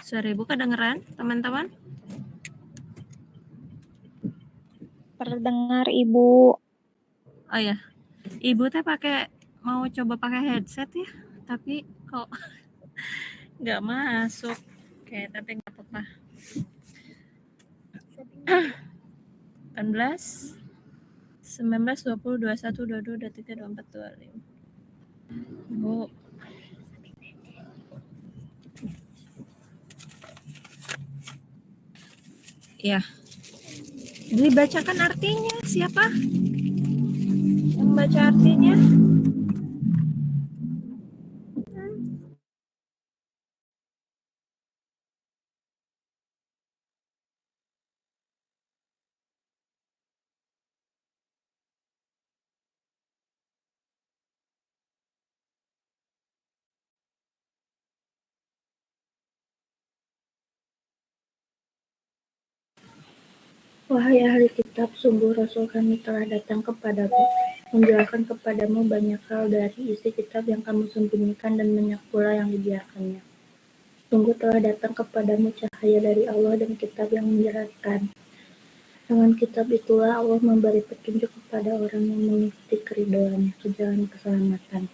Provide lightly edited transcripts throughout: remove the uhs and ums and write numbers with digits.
Suara Ibu kedengeran, teman-teman? Terdengar, Ibu. Oh ya, Ibu teh mau coba pakai headset ya, tapi kok nggak masuk. Oke, tapi nggak apa-apa. 18, 19, 20, 21, 22, 23, 24, 25. Ibu. Ya. Dibacakan artinya siapa? Yang baca artinya? Wahai ahli kitab, sungguh Rasul kami telah datang kepadamu, menjelaskan kepadamu banyak hal dari isi kitab yang kamu sembunyikan dan banyak pula yang dibiarkannya. Sungguh telah datang kepadamu cahaya dari Allah dan kitab yang menjelaskan. Dengan kitab itulah Allah memberi petunjuk kepada orang yang mengikuti keridhoannya ke jalan keselamatan.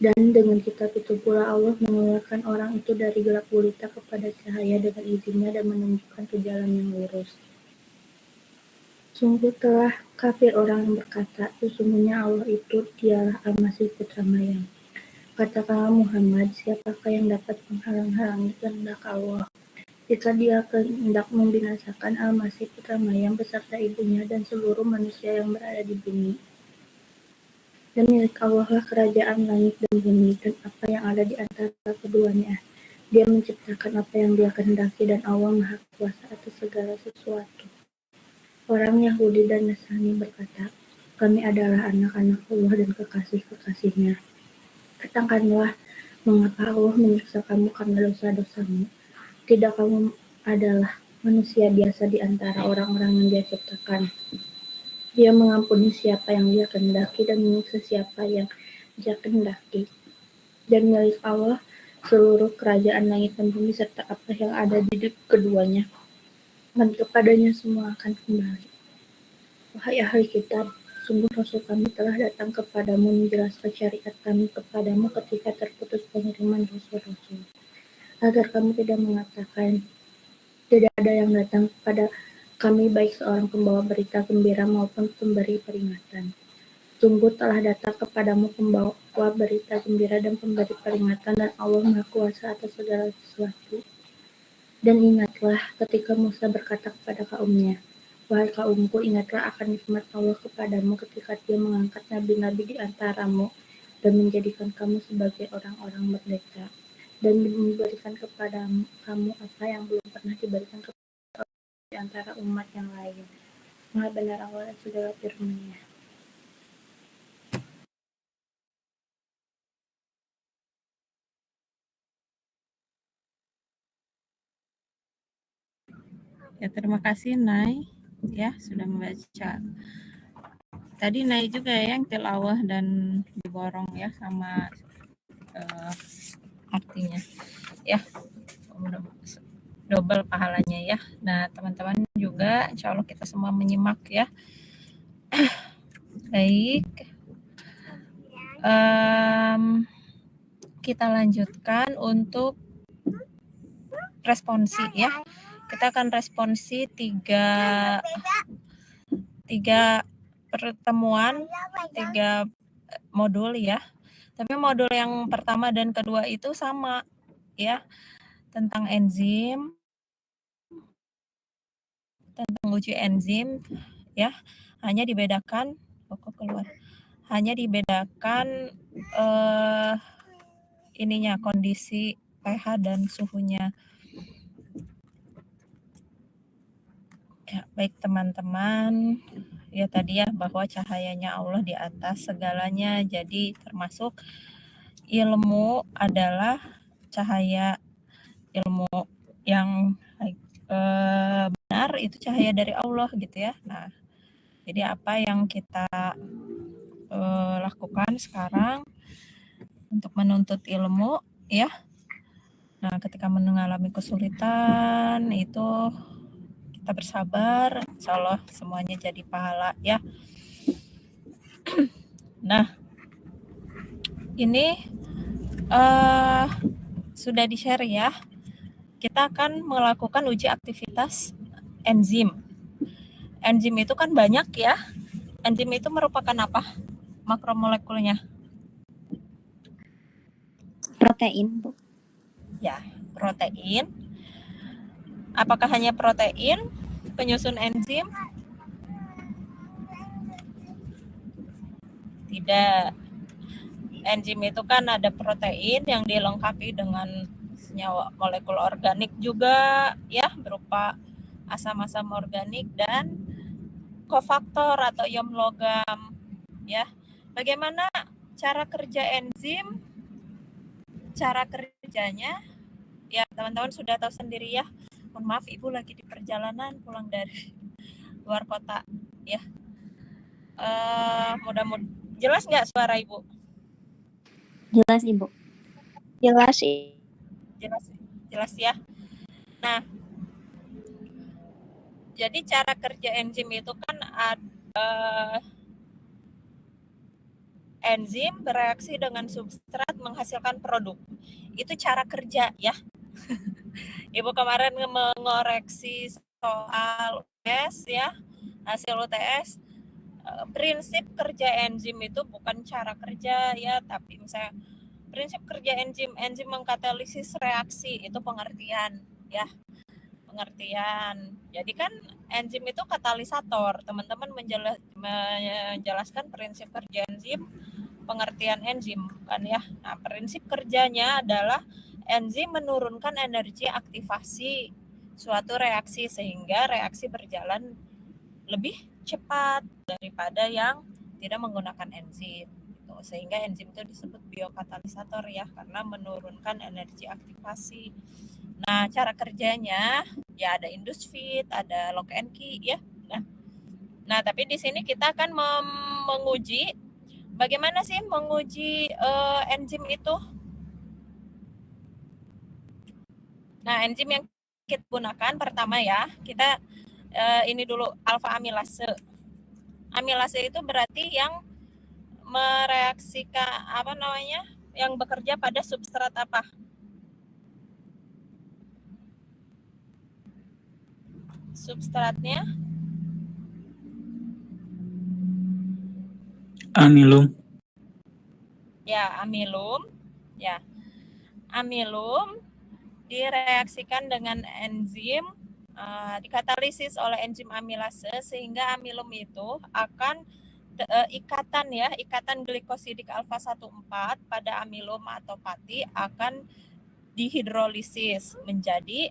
Dan dengan kitab itu pula Allah mengeluarkan orang itu dari gelap gulita kepada cahaya dengan izinnya dan menunjukkan ke jalan yang lurus. Sungguh telah kafir orang yang berkata, sesungguhnya Allah itu dialah Al-Masih Putra Maryam. Katakanlah Muhammad, siapakah yang dapat menghalang-halangi kehendak Allah? Jika dia hendak membinasakan Al-Masih Putra Maryam beserta ibunya dan seluruh manusia yang berada di bumi. Dan milik Allah lah kerajaan langit dan bumi dan apa yang ada di antara keduanya. Dia menciptakan apa yang dia kehendaki dan Allah Maha Kuasa atas segala sesuatu. Orang Yahudi dan Nasrani berkata, kami adalah anak-anak Allah dan kekasih-kekasihnya. Katakanlah, mengapa Allah menyiksa kamu karena dosa-dosamu? Tidak, kamu adalah manusia biasa di antara orang-orang yang dia ciptakan. Dia mengampuni siapa yang dia kehendaki dan menyiksa siapa yang dia kehendaki. Dan milik Allah seluruh kerajaan langit dan bumi serta apa yang ada di keduanya. Dan kepadanya semua akan kembali. Wahai ahli kitab, sungguh Rasul kami telah datang kepadamu menjelaskan syariat kami kepadamu ketika terputus pengiriman Rasul-Rasul, agar kamu tidak mengatakan, tidak ada yang datang kepada kami baik seorang pembawa berita gembira maupun pemberi peringatan. Sungguh telah datang kepadamu pembawa berita gembira dan pemberi peringatan dan Allah Maha Kuasa atas segala sesuatu. Dan ingatlah ketika Musa berkata kepada kaumnya, wahai kaumku, ingatlah akan nikmat Allah kepadamu ketika Dia mengangkat nabi-nabi di antaramu dan menjadikan kamu sebagai orang-orang merdeka dan memberikan kepada kamu apa yang belum pernah diberikan kepada di antara umat yang lain. Maha benar Allah dan segala firman-Nya. Ya, terima kasih Nay ya sudah membaca. Tadi Nay juga ya yang tilawah dan diborong ya sama artinya ya, double pahalanya ya. Nah teman-teman juga insya Allah kita semua menyimak ya. Baik, kita lanjutkan untuk responsi ya. Kita akan responsi tiga pertemuan, 3 modul ya. Tapi modul yang pertama dan kedua itu sama ya, tentang enzim, tentang uji enzim ya. Hanya dibedakan ininya, kondisi pH dan suhunya. Ya, baik teman-teman, ya tadi ya bahwa cahayanya Allah di atas segalanya, jadi termasuk ilmu adalah cahaya, ilmu yang benar itu cahaya dari Allah gitu ya. Nah, jadi apa yang kita lakukan sekarang untuk menuntut ilmu ya, Nah, ketika mengalami kesulitan itu kita bersabar, insya Allah semuanya jadi pahala ya. Nah, ini sudah di-share ya. Kita akan melakukan uji aktivitas enzim. Enzim itu kan banyak ya. Enzim itu merupakan apa? Makromolekulnya. Protein, Bu. Ya, protein. Apakah hanya protein penyusun enzim? Tidak. Enzim itu kan ada protein yang dilengkapi dengan senyawa molekul organik juga ya, berupa asam-asam organik dan kofaktor atau ion logam ya. Bagaimana cara kerja enzim? Cara kerjanya ya teman-teman sudah tahu sendiri ya. Mohon maaf Ibu lagi di perjalanan pulang dari luar kota ya. Mudah-mudahan jelas nggak suara Ibu? Jelas, Ibu. Jelas. Jelas ya. Nah, jadi cara kerja enzim itu kan ada enzim bereaksi dengan substrat menghasilkan produk. Itu cara kerja ya. Ibu kemarin mengoreksi soal UTS ya, hasil UTS. Prinsip kerja enzim itu bukan cara kerja ya, tapi misalnya prinsip kerja enzim mengkatalisis reaksi, itu pengertian ya. Pengertian. Jadi kan enzim itu katalisator. Teman-teman menjelaskan prinsip kerja enzim, pengertian enzim kan ya. Nah, prinsip kerjanya adalah enzim menurunkan energi aktivasi suatu reaksi sehingga reaksi berjalan lebih cepat daripada yang tidak menggunakan enzim. Sehingga enzim itu disebut biokatalisator ya, karena menurunkan energi aktivasi. Nah, cara kerjanya ya ada induced fit, ada lock and key ya. Nah, tapi di sini kita akan menguji bagaimana sih menguji enzim itu. Nah, enzim yang kita gunakan pertama ya, kita ini dulu alfa amilase. Amilase itu berarti yang mereaksikan yang bekerja pada substrat apa? Substratnya amilum. Ya, amilum. Ya. Amilum direaksikan dengan enzim, dikatalisis oleh enzim amilase sehingga amilum itu akan ikatan glikosidik alfa 14 pada amilum atau pati akan dihidrolisis menjadi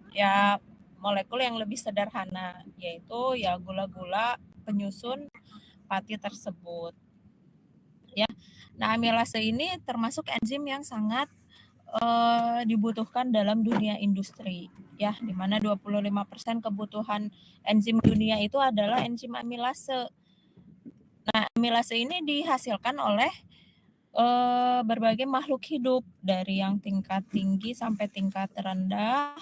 ya molekul yang lebih sederhana, yaitu ya gula-gula penyusun pati tersebut. Ya. Nah, amilase ini termasuk enzim yang sangat dibutuhkan dalam dunia industri ya, di mana 25% kebutuhan enzim dunia itu adalah enzim amilase. Nah, amilase ini dihasilkan oleh berbagai makhluk hidup dari yang tingkat tinggi sampai tingkat rendah.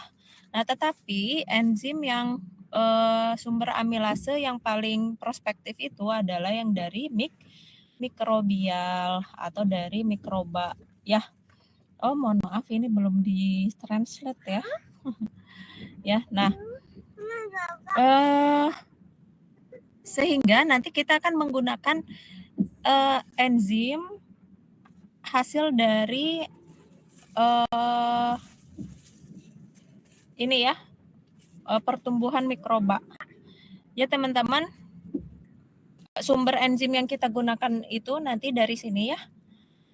Nah, tetapi enzim yang sumber amilase yang paling prospektif itu adalah yang dari mikrobial atau dari mikroba ya. Oh, mohon maaf ini belum di-translate ya. Ya, nah sehingga nanti kita akan menggunakan enzim hasil dari ini ya, pertumbuhan mikroba. Ya teman-teman, sumber enzim yang kita gunakan itu nanti dari sini ya,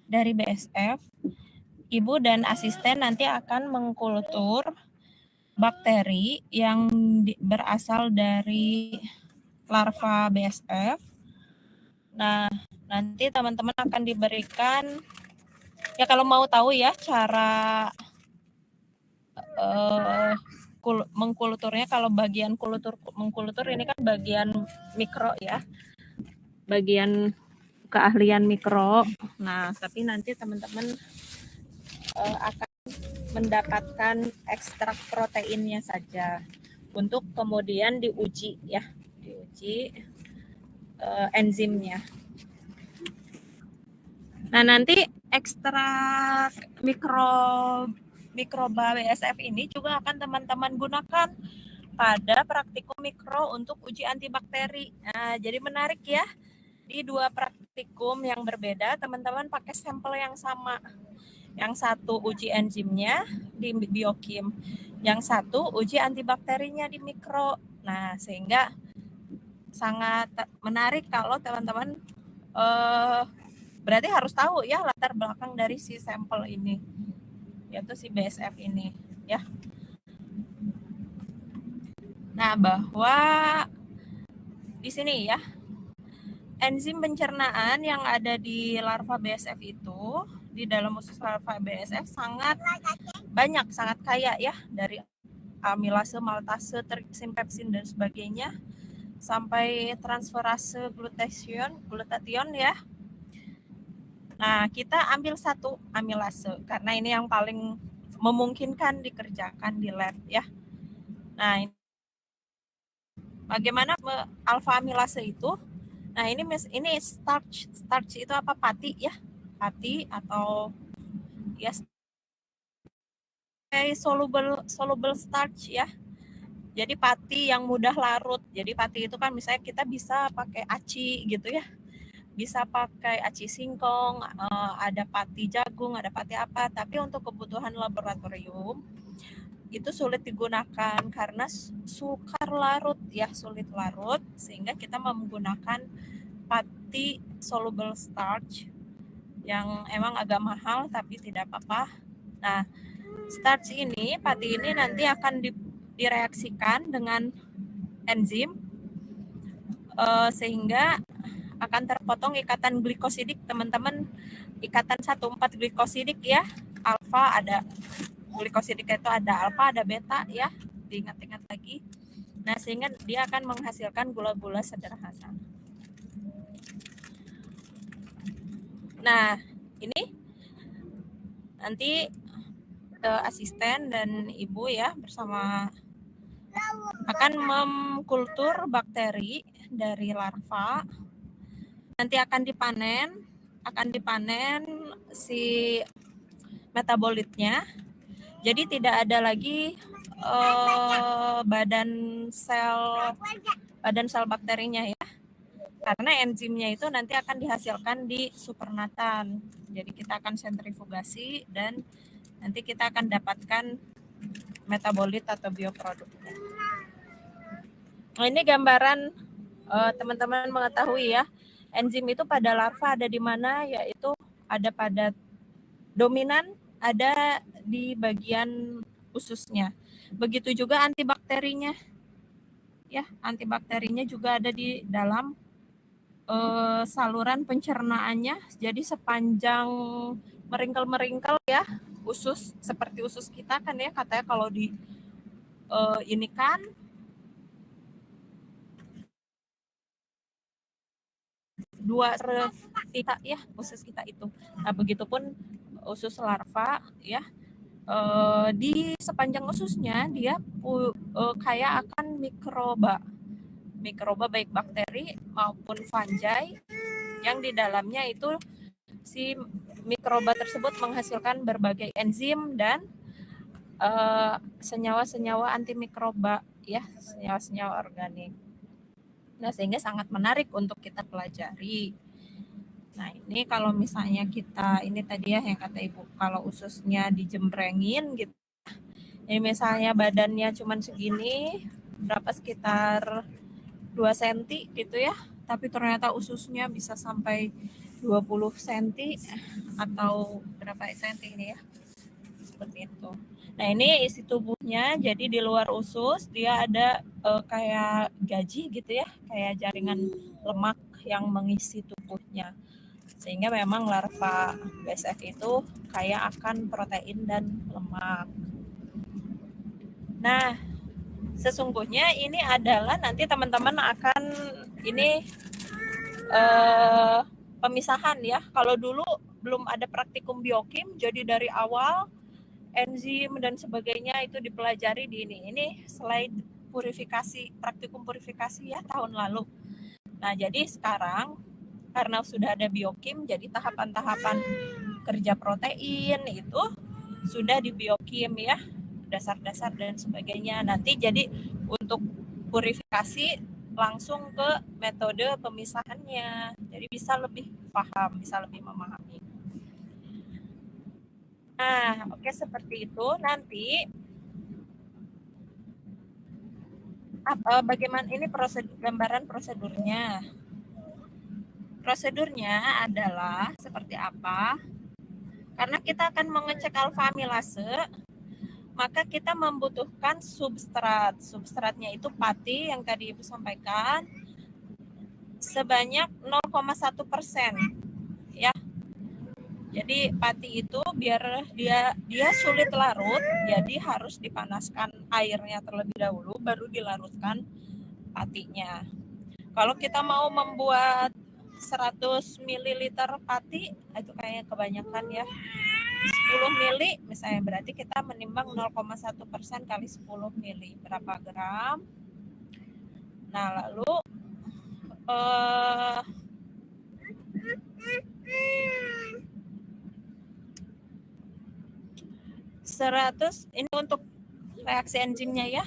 dari BSF. Ibu dan asisten nanti akan mengkultur bakteri yang berasal dari larva BSF. Nah, nanti teman-teman akan diberikan, ya kalau mau tahu ya cara mengkulturnya, kalau bagian mengkultur ini kan bagian mikro ya, bagian keahlian mikro. Nah, tapi nanti teman-teman akan mendapatkan ekstrak proteinnya saja untuk kemudian diuji ya, enzimnya. Nah, nanti ekstrak mikroba BSF ini juga akan teman-teman gunakan pada praktikum mikro untuk uji antibakteri. Nah, jadi menarik ya, di dua praktikum yang berbeda teman-teman pakai sampel yang sama. Yang satu uji enzimnya di biokim, yang satu uji antibakterinya di mikro. Nah, sehingga sangat menarik kalau teman-teman berarti harus tahu ya latar belakang dari si sampel ini, yaitu si BSF ini ya. Nah, bahwa di sini ya, enzim pencernaan yang ada di larva BSF itu, di dalam usus larva BSF sangat banyak, sangat kaya ya, dari amilase, maltase, tripsin, pepsin dan sebagainya sampai transferase glutation ya. Nah, kita ambil satu amilase karena ini yang paling memungkinkan dikerjakan di lab ya. Nah, bagaimana alfa amilase itu? Nah, ini starch. Starch itu apa? Pati ya. Pati atau ya soluble starch ya. Jadi pati yang mudah larut. Jadi pati itu kan misalnya kita bisa pakai aci gitu ya. Bisa pakai aci singkong, ada pati jagung, ada pati apa. Tapi untuk kebutuhan laboratorium itu sulit digunakan karena sukar larut ya, sulit larut, sehingga kita menggunakan pati soluble starch yang emang agak mahal tapi tidak apa-apa. Nah, starch ini, pati ini nanti akan direaksikan dengan enzim sehingga akan terpotong ikatan glikosidik, teman-teman. Ikatan 1,4 glikosidik ya. Alfa ada glikosidik itu ada alfa, ada beta ya. Diingat-ingat lagi. Nah, sehingga dia akan menghasilkan gula-gula sederhana. Nah, ini nanti asisten dan ibu ya bersama akan memkultur bakteri dari larva. Nanti akan dipanen si metabolitnya. Jadi tidak ada lagi badan sel bakterinya ya. Karena enzimnya itu nanti akan dihasilkan di supernatan. Jadi kita akan sentrifugasi dan nanti kita akan dapatkan metabolit atau bioproduknya. Nah, ini gambaran teman-teman mengetahui ya, enzim itu pada larva ada di mana, yaitu ada pada dominan, ada di bagian ususnya. Begitu juga antibakterinya. Ya, antibakterinya juga ada di dalam saluran pencernaannya. Jadi sepanjang meringkel ya, usus seperti usus kita kan ya, katanya kalau di ini kan dua kita ya, usus kita itu. Nah, begitupun usus larva ya, di sepanjang ususnya dia kaya akan mikroba baik bakteri maupun fungi yang di dalamnya itu si mikroba tersebut menghasilkan berbagai enzim dan senyawa-senyawa antimikroba ya, senyawa-senyawa organik. Nah, sehingga sangat menarik untuk kita pelajari. Nah, ini kalau misalnya kita ini tadi ya yang kata ibu, kalau ususnya dijembrengin gitu, ini misalnya badannya cuma segini, berapa sekitar 2 cm gitu ya, tapi ternyata ususnya bisa sampai 20 cm atau berapa cm ini ya, seperti itu. Nah, ini isi tubuhnya, jadi di luar usus dia ada kayak gaji gitu ya, kayak jaringan lemak yang mengisi tubuhnya, sehingga memang larva BSF itu kaya akan protein dan lemak. Nah, sesungguhnya ini adalah nanti teman-teman akan ini pemisahan ya. Kalau dulu belum ada praktikum biokim, jadi dari awal enzim dan sebagainya itu dipelajari di ini. Ini slide purifikasi, praktikum purifikasi ya tahun lalu. Nah, jadi sekarang karena sudah ada biokim, jadi tahapan-tahapan kerja protein itu sudah di biokim ya, dasar-dasar dan sebagainya. Nanti jadi untuk purifikasi langsung ke metode pemisahannya. Jadi bisa lebih paham, bisa lebih memahami. Nah, oke seperti itu. Nanti bagaimana ini gambaran prosedurnya? Prosedurnya adalah seperti apa? Karena kita akan mengecek alfa amilase, maka kita membutuhkan substrat. Substratnya itu pati yang tadi Ibu sampaikan sebanyak 0,1%. Ya. Jadi pati itu biar dia sulit larut, jadi harus dipanaskan airnya terlebih dahulu baru dilarutkan patinya. Kalau kita mau membuat 100 ml pati itu kayak kebanyakan ya. 10 mili misalnya berarti kita menimbang 0,1% kali 10 mili berapa gram. Nah, lalu 100 ini untuk reaksi enzimnya ya.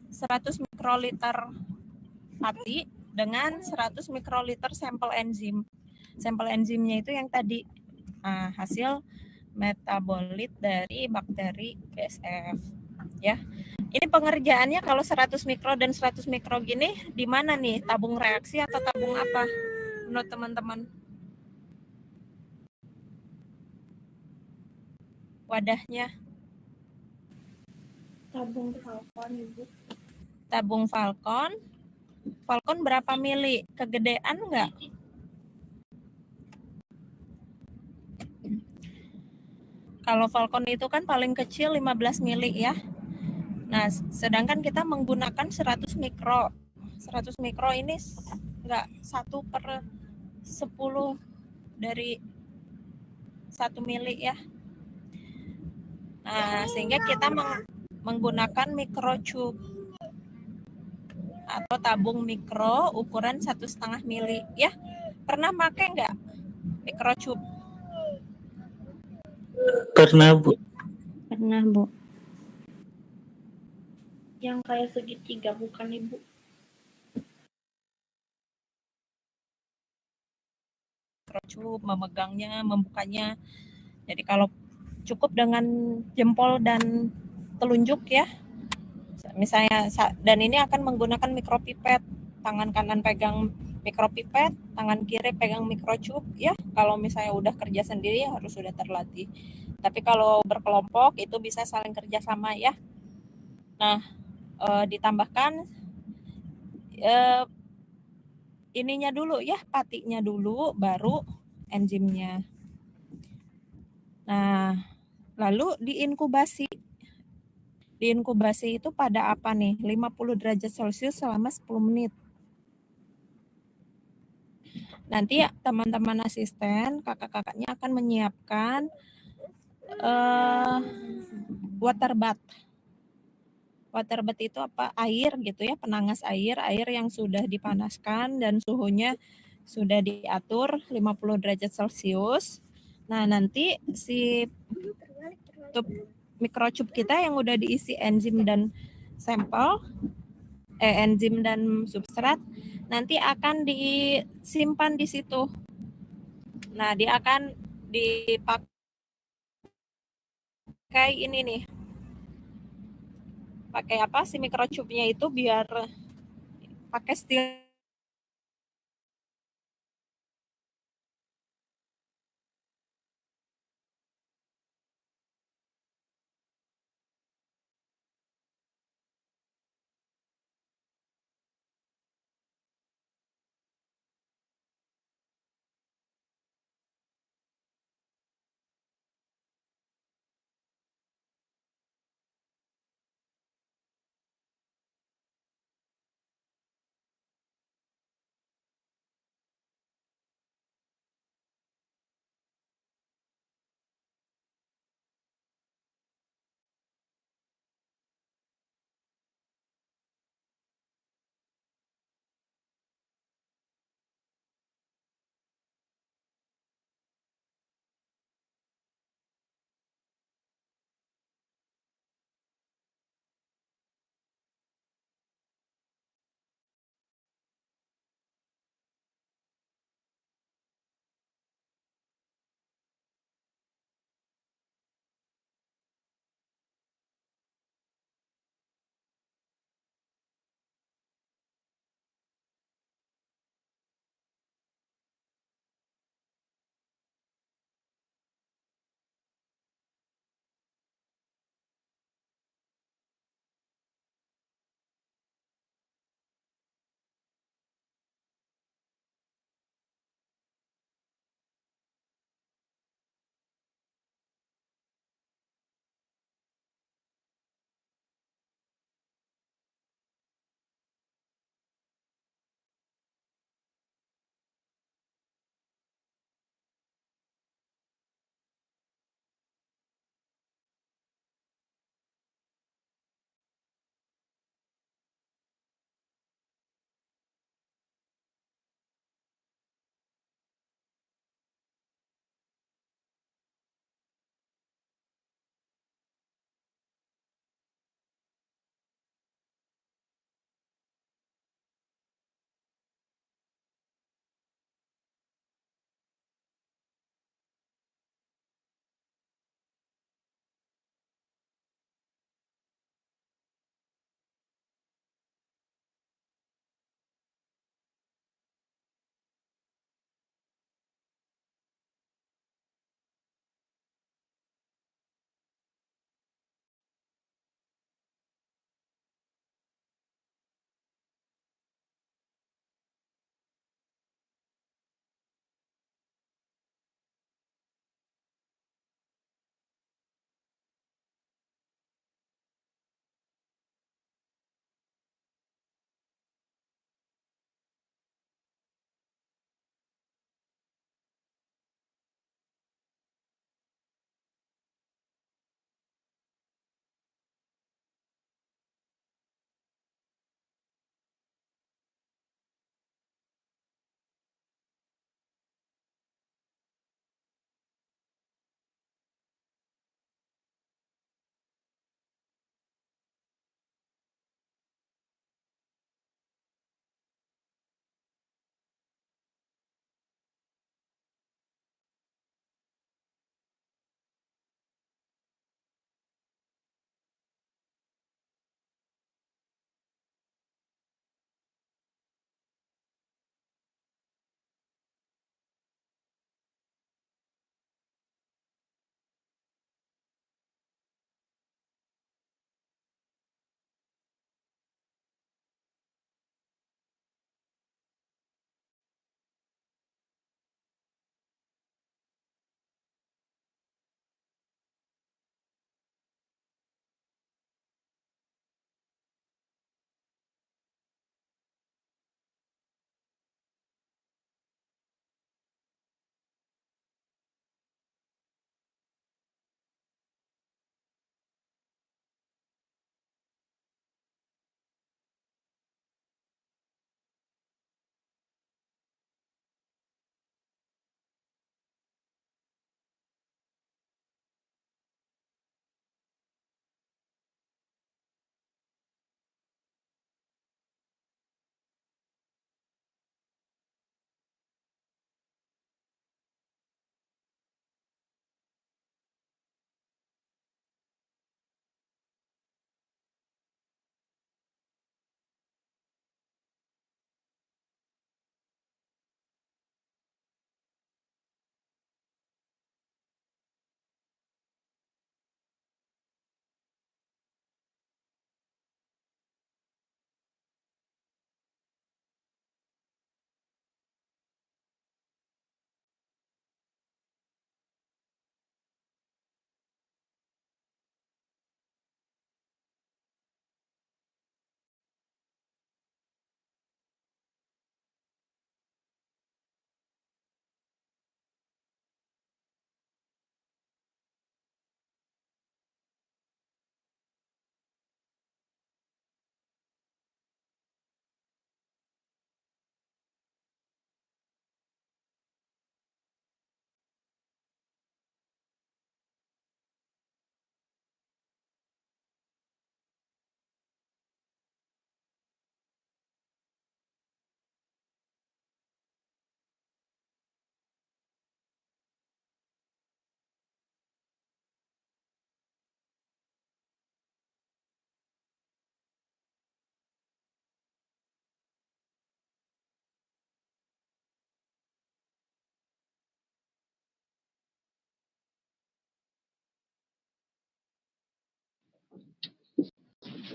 100 mikroliter pati dengan 100 mikroliter sampel enzim. Sampel enzimnya itu yang tadi hasil metabolit dari bakteri BSF ya. Ini pengerjaannya kalau 100 mikro dan 100 mikro gini di mana nih? Tabung reaksi atau tabung apa menurut teman-teman? Wadahnya Tabung Falcon, Ibu. tabung Falcon. Falcon berapa mili? Kegedean enggak? Kalau Falcon itu kan paling kecil 15 mili ya. Nah, sedangkan kita menggunakan 100 mikro. 100 mikro ini enggak 1/10 dari 1 mili ya. Nah, sehingga kita menggunakan microchip atau tabung mikro ukuran 1,5 mili ya. Pernah pakai nggak microchip? Pernah, Bu. Pernah, Bu. Yang kayak segitiga bukan, Ibu? Microchip, memegangnya, membukanya. Jadi kalau cukup dengan jempol dan telunjuk ya. Misalnya, dan ini akan menggunakan mikropipet. Tangan kanan pegang mikropipet, tangan kiri pegang microchip ya. Kalau misalnya udah kerja sendiri harus sudah terlatih. Tapi kalau berkelompok itu bisa saling kerjasama ya. Nah, ditambahkan ininya dulu ya, patinya dulu, baru enzimnya. Nah, lalu diinkubasi. Diinkubasi itu pada apa nih? 50 derajat Celcius selama 10 menit. Nanti ya teman-teman asisten, kakak-kakaknya akan menyiapkan water bath. Water bath itu apa? Air gitu ya, penangas air yang sudah dipanaskan dan suhunya sudah diatur 50 derajat Celcius. Nah, nanti si microchip kita yang udah diisi enzim dan sampel, enzim dan substrat, nanti akan disimpan di situ. Nah, dia akan dipakai ini nih. Pakai apa sih microchipnya itu biar pakai steel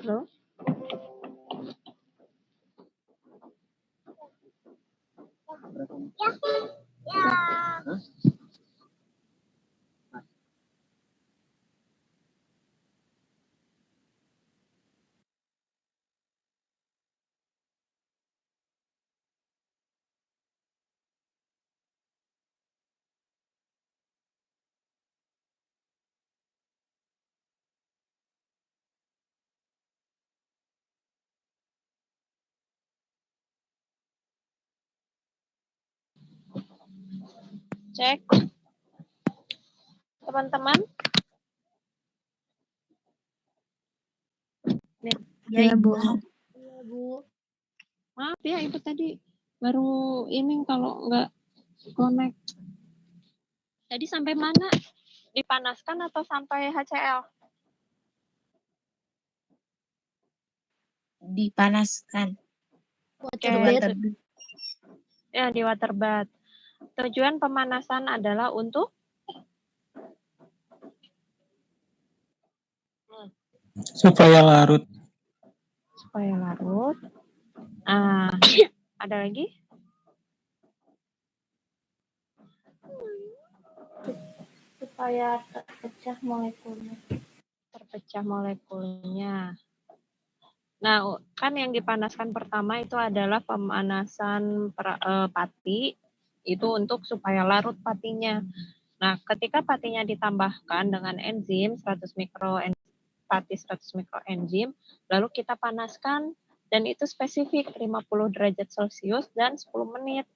Halo? Cek. Teman-teman. Nih. Ya, Bu. Iya, Bu. Maaf ya, Ibu tadi baru ini kalau nggak connect. Jadi sampai mana? Dipanaskan atau sampai HCl? Dipanaskan. Oke. Water Ya, di water bath. Tujuan pemanasan adalah untuk supaya larut. Ada lagi? supaya terpecah molekulnya. Nah, kan yang dipanaskan pertama itu adalah pemanasan pati, itu untuk supaya larut patinya. Nah, ketika patinya ditambahkan dengan enzim 100 pati 100 mikroenzim, lalu kita panaskan dan itu spesifik 50 derajat Celcius dan 10 menit.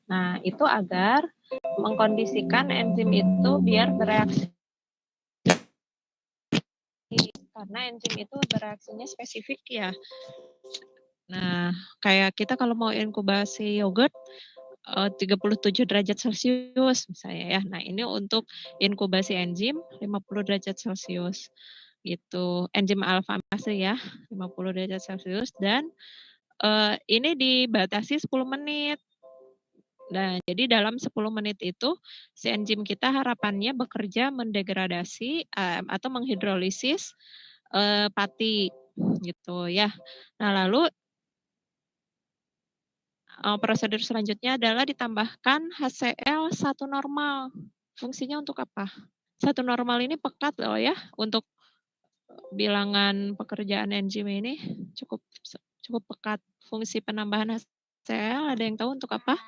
Nah, itu agar mengkondisikan enzim itu biar bereaksi. Karena enzim itu bereaksinya spesifik ya. Nah, kayak kita kalau mau inkubasi yogurt 37 derajat Celcius misalnya ya. Nah, ini untuk inkubasi enzim 50 derajat Celcius. Gitu. Enzim alfa amilase ya, 50 derajat Celcius dan ini dibatasi 10 menit. Nah, jadi dalam 10 menit itu si enzim kita harapannya bekerja mendegradasi atau menghidrolisis pati gitu ya. Nah, lalu prosedur selanjutnya adalah ditambahkan HCl 1 normal. Fungsinya untuk apa? 1 normal ini pekat loh ya untuk bilangan pekerjaan enzim ini cukup pekat. Fungsi penambahan HCl ada yang tahu untuk apa?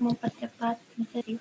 Mempercepat menjadi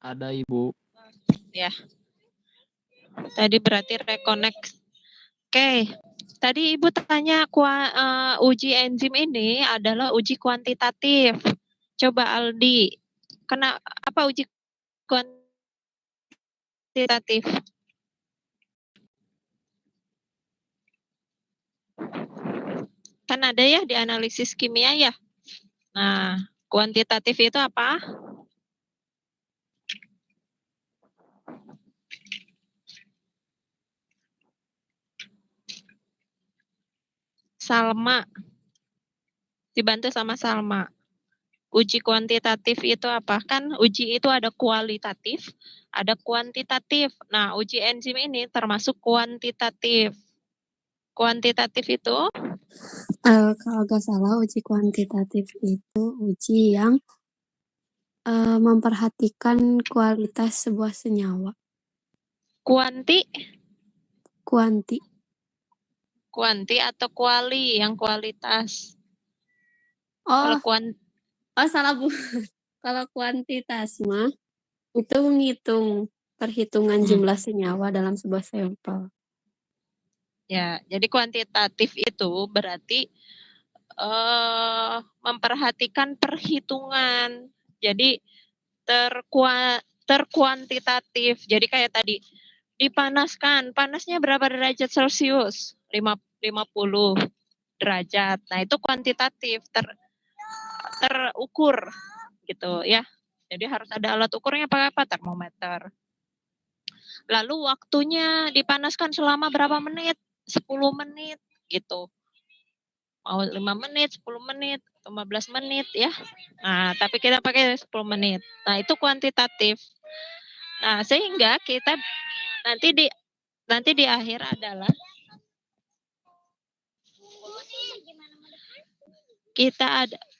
Ada Ibu. Ya, tadi berarti reconnect. Oke, tadi Ibu tanya uji enzim ini adalah uji kuantitatif. Coba Aldi, apa uji kuantitatif? Kan ada ya di analisis kimia ya. Nah, kuantitatif itu apa? Salma. Dibantu sama Salma. Uji kuantitatif itu apa? Kan uji itu ada kualitatif, ada kuantitatif. Nah, uji enzim ini termasuk kuantitatif. Kuantitatif itu Kalau nggak salah uji kuantitatif itu uji yang memperhatikan kualitas sebuah senyawa. kuanti Kuanti. atau kuali yang kualitas. Oh, Kalau salah Bu. Kalau kuantitas mah itu menghitung perhitungan jumlah senyawa dalam sebuah sampel. ya, jadi kuantitatif itu berarti memperhatikan perhitungan. Jadi terkuantitatif. Jadi kayak tadi dipanaskan, panasnya berapa derajat Celcius? 50 derajat. Nah, itu kuantitatif, terukur gitu ya. Jadi harus ada alat ukurnya pakai apa? Termometer. Lalu waktunya dipanaskan selama berapa menit? 10 menit gitu. Mau 5 menit, 10 menit, 15 menit ya. Nah, tapi kita pakai 10 menit. Nah, itu kuantitatif. Nah, sehingga kita nanti di akhir adalah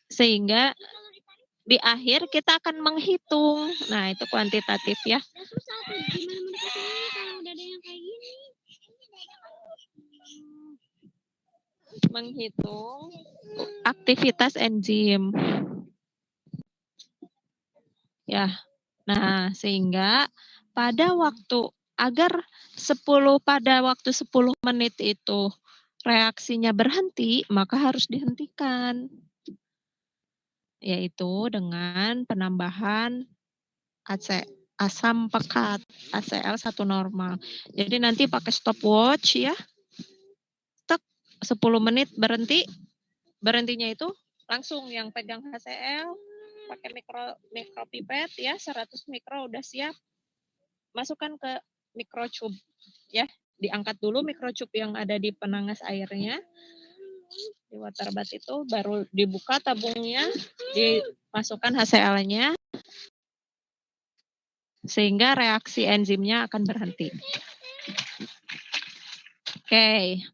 sehingga di akhir kita akan menghitung. Nah, itu kuantitatif ya. Menghitung aktivitas enzim. Ya. Nah, sehingga pada waktu 10 menit itu reaksinya berhenti, maka harus dihentikan. Yaitu dengan penambahan asam pekat, ACl 1 normal. Jadi nanti pakai stopwatch ya. 10 menit berhenti. Berhentinya itu langsung yang pegang HCl pakai mikropipet ya, 100 mikro udah siap. Masukkan ke mikrotube ya. Diangkat dulu mikrotube yang ada di penangas airnya. Di water bath itu baru dibuka tabungnya, dimasukkan HCl-nya sehingga reaksi enzimnya akan berhenti. Oke.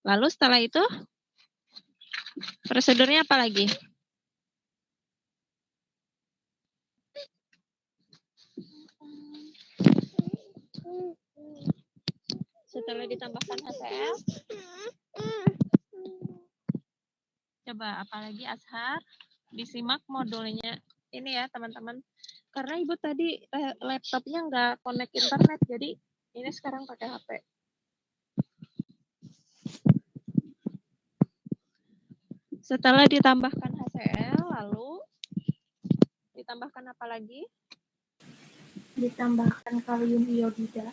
Lalu setelah itu prosedurnya apa lagi? Setelah ditambahkan HCl, coba apalagi Azhar, disimak modulnya. Ini ya teman-teman, karena Ibu tadi laptopnya nggak connect internet, jadi ini sekarang pakai HP. Setelah ditambahkan HCl, lalu ditambahkan apa lagi? Ditambahkan kalium iodida.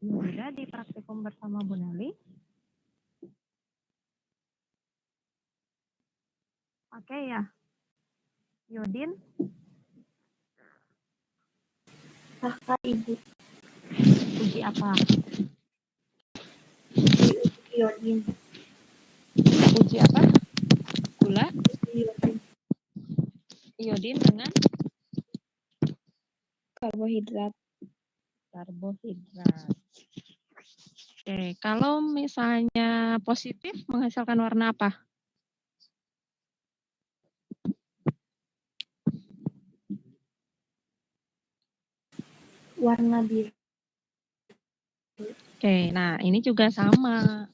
Iodida di praktikum bersama Bu Nelly. Pakai ya. Iodin. Pakai Ibu. Uji apa? Iodin. Uji apa? Gula? Iodin. Iodin dengan Karbohidrat. Oke, kalau misalnya positif menghasilkan warna apa? Warna biru. Oke, nah ini juga sama.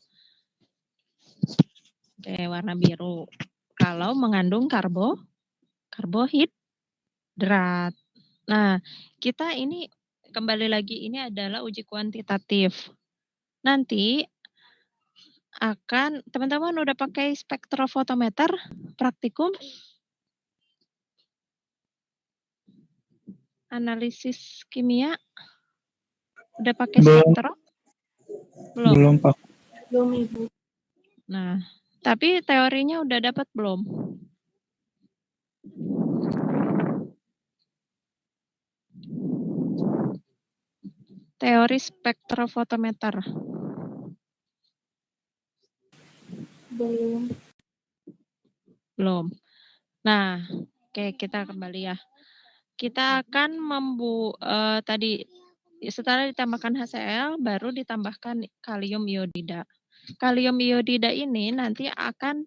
Oke, warna biru. Kalau mengandung karbohidrat. Nah, kita ini kembali lagi ini adalah uji kuantitatif. Nanti akan teman-teman udah pakai spektrofotometer praktikum analisis kimia udah pakai spektro? Belum. Belum, Pak. Belum, Ibu. Nah, tapi teorinya udah dapat belum? Teori spektrofotometer. Belum. Belum. Nah, oke kita kembali ya. Kita akan tadi setelah ditambahkan HCl baru ditambahkan kalium iodida. Kalium iodida ini nanti akan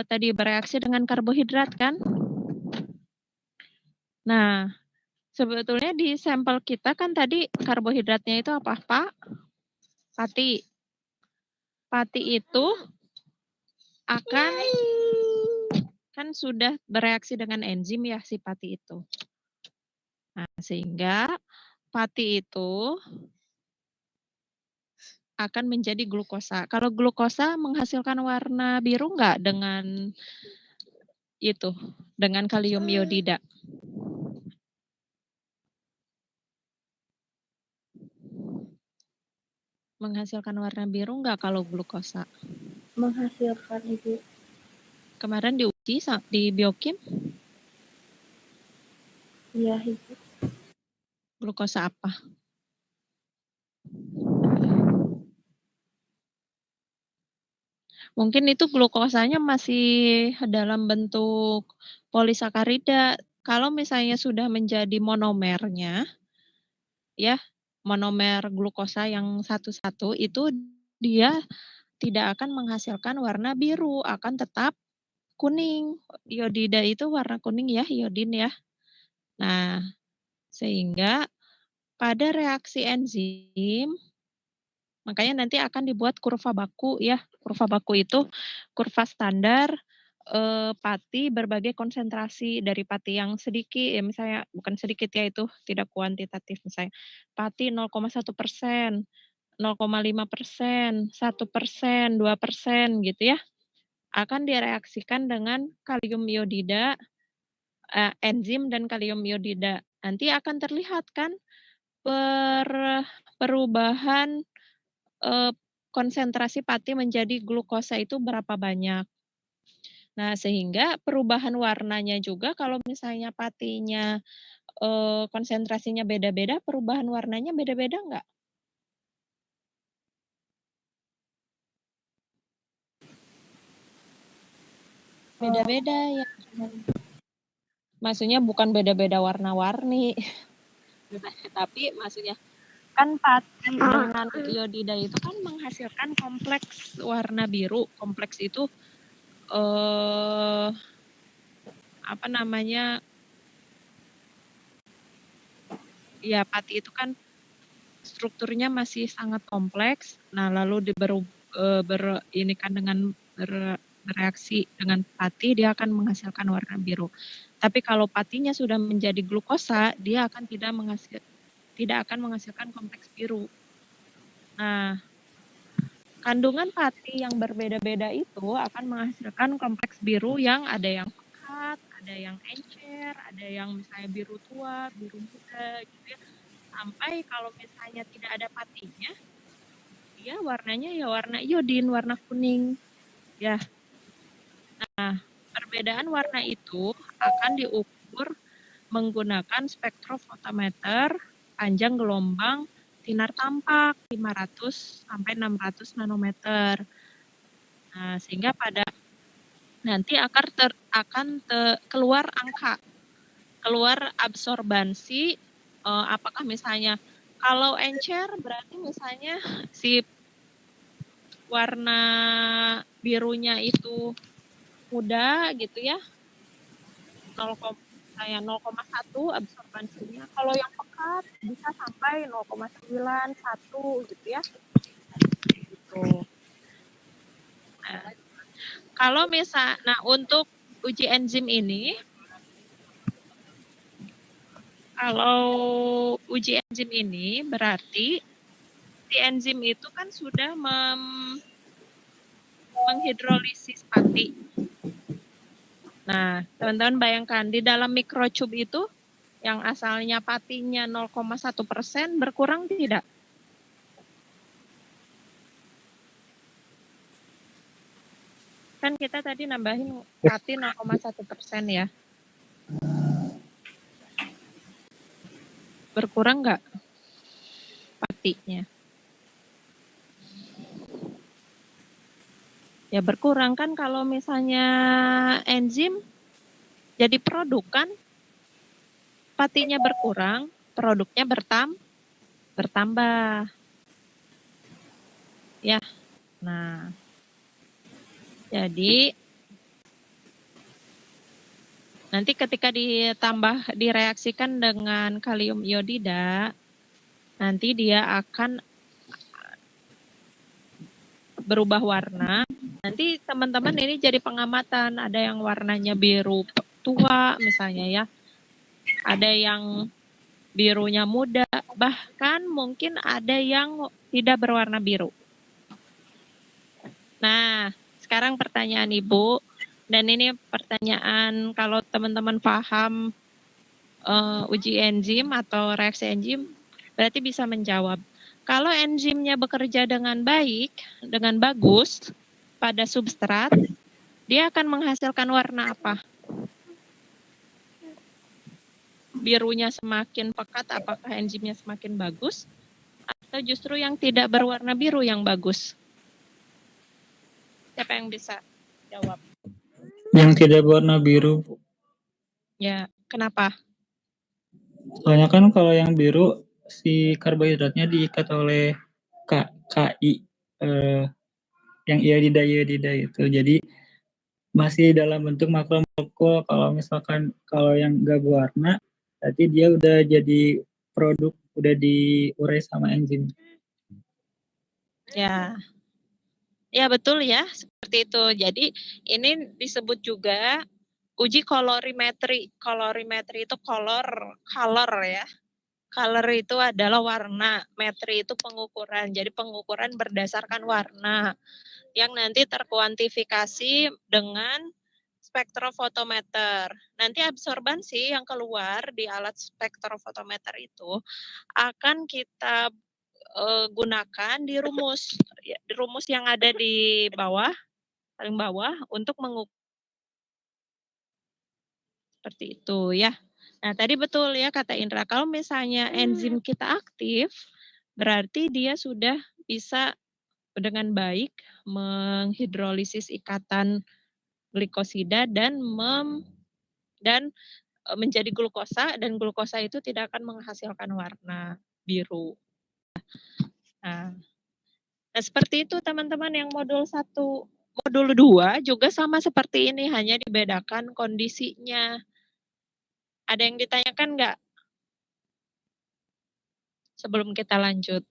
tadi bereaksi dengan karbohidrat kan? Nah, sebetulnya di sampel kita kan tadi karbohidratnya itu apa, Pak? Pati. Pati itu akan kan sudah bereaksi dengan enzim ya si pati itu. Nah, sehingga pati itu akan menjadi glukosa. Kalau glukosa menghasilkan warna biru enggak dengan itu, dengan kalium iodida? Menghasilkan warna biru enggak kalau glukosa? Menghasilkan, Ibu. Kemarin diuji di biokim? Iya, Ibu. Glukosa apa? Mungkin itu glukosanya masih dalam bentuk polisakarida. Kalau misalnya sudah menjadi monomernya, ya, monomer glukosa yang satu-satu itu dia tidak akan menghasilkan warna biru, akan tetap kuning. Iodida itu warna kuning ya, iodin ya. Nah, sehingga pada reaksi enzim, makanya nanti akan dibuat kurva baku ya. Kurva baku itu kurva standar pati berbagai konsentrasi dari pati yang sedikit, ya misalnya bukan sedikit ya itu tidak kuantitatif misalnya. Pati 0,1%, 0,5%, 1%, 2% gitu ya. Akan direaksikan dengan kalium iodida, enzim dan kalium iodida. Nanti akan terlihat kan perubahan konsentrasi pati menjadi glukosa itu berapa banyak. Nah, sehingga perubahan warnanya juga kalau misalnya patinya konsentrasinya beda-beda, perubahan warnanya beda-beda enggak? Beda-beda ya. Maksudnya bukan beda-beda warna-warni. Tapi maksudnya kan pati dengan iodida itu kan menghasilkan kompleks warna biru. Kompleks itu apa namanya? Ya pati itu kan strukturnya masih sangat kompleks. Nah, lalu bereaksi dengan pati dia akan menghasilkan warna biru. Tapi kalau patinya sudah menjadi glukosa, dia akan tidak akan menghasilkan kompleks biru. Nah, kandungan pati yang berbeda-beda itu akan menghasilkan kompleks biru yang ada yang pekat, ada yang encer, ada yang misalnya biru tua, biru muda gitu ya. Sampai kalau misalnya tidak ada patinya, dia warnanya ya warna iodin, warna kuning. Ya. Nah, perbedaan warna itu akan diukur menggunakan spektrofotometer panjang gelombang sinar tampak 500 sampai 600 nanometer. Nah, sehingga pada nanti akan keluar angka, keluar absorbansi, apakah misalnya kalau encer berarti misalnya si warna birunya itu muda gitu ya, 0,1 absorbansinya. Kalau yang pekat bisa sampai 0,9, 1 gitu ya. Gitu. Nah, Kalau nah untuk uji enzim ini, kalau uji enzim ini berarti si enzim itu kan sudah menghidrolisis pati. Nah, teman-teman bayangkan di dalam microchip itu yang asalnya patinya 0,1% berkurang tidak? Kan kita tadi nambahin pati 0,1% ya. Berkurang nggak patinya? Ya berkurang kan kalau misalnya enzim jadi produk kan, patinya berkurang, produknya bertambah. Ya, nah jadi nanti ketika direaksikan dengan kalium iodida, nanti dia akan berubah warna. Nanti teman-teman ini jadi pengamatan, ada yang warnanya biru tua misalnya ya, ada yang birunya muda, bahkan mungkin ada yang tidak berwarna biru. Nah, sekarang pertanyaan Ibu, dan ini pertanyaan kalau teman-teman paham uji enzim atau reaksi enzim, berarti bisa menjawab. Kalau enzimnya bekerja dengan baik, dengan bagus pada substrat, dia akan menghasilkan warna apa? Birunya semakin pekat, apakah enzimnya semakin bagus? Atau justru yang tidak berwarna biru yang bagus? Siapa yang bisa jawab? Yang tidak berwarna biru. Ya, kenapa? Soalnya kan kalau yang biru si karbohidratnya diikat oleh KI yang iodida itu. Jadi masih dalam bentuk makromolekul. Kalau misalkan kalau yang nggak berwarna, berarti dia udah jadi produk, udah diurai sama enzim. Ya. Ya betul ya, seperti itu. Jadi ini disebut juga uji kolorimetri. Kolorimetri itu color ya. Color itu adalah warna, metri itu pengukuran. Jadi pengukuran berdasarkan warna yang nanti terkuantifikasi dengan spektrofotometer. Nanti absorbansi yang keluar di alat spektrofotometer itu akan kita gunakan di rumus yang ada di bawah, paling bawah untuk mengukur seperti itu ya. Nah, tadi betul ya kata Indra, kalau misalnya enzim kita aktif, berarti dia sudah bisa dengan baik menghidrolisis ikatan glikosida dan menjadi glukosa, dan glukosa itu tidak akan menghasilkan warna biru. Nah, seperti itu teman-teman yang modul 1. Modul 2 juga sama seperti ini, hanya dibedakan kondisinya. Ada yang ditanyakan nggak? Sebelum kita lanjut.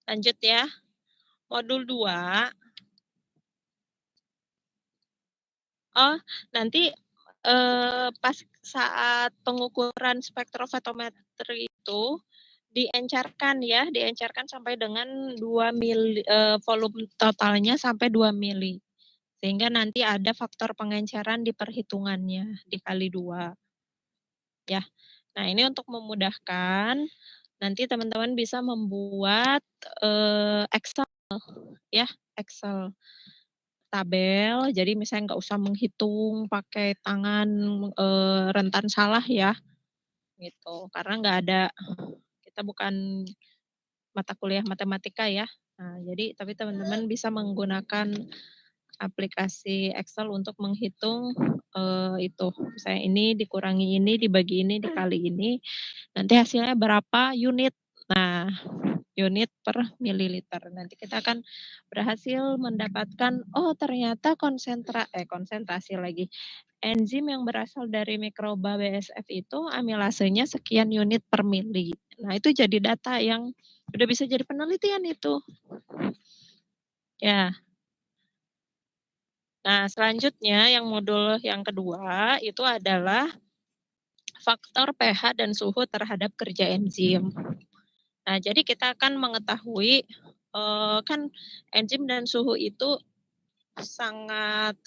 Lanjut ya. Modul 2. Oh, nanti pas saat pengukuran spektrofotometri itu diencerkan ya, diencerkan sampai dengan 2 mili, volume totalnya sampai 2 mili. Sehingga nanti ada faktor pengenceran di perhitungannya, dikali 2. Ya. Nah, ini untuk memudahkan, nanti teman-teman bisa membuat Excel ya, Excel tabel. Jadi misalnya nggak usah menghitung pakai tangan rentan salah ya, gitu. Karena nggak ada, kita bukan mata kuliah matematika ya. Nah, jadi tapi teman-teman bisa menggunakan aplikasi Excel untuk menghitung itu. Misalnya ini dikurangi ini, dibagi ini, dikali ini, nanti hasilnya berapa unit. Nah, unit per mililiter. Nanti kita akan berhasil mendapatkan, oh ternyata konsentrasi lagi. Enzim yang berasal dari mikroba BSF itu amilasenya sekian unit per mili. Nah itu jadi data yang udah bisa jadi penelitian itu. Ya. Nah selanjutnya yang modul yang kedua itu adalah faktor pH dan suhu terhadap kerja enzim. Nah, jadi kita akan mengetahui kan enzim dan suhu itu sangat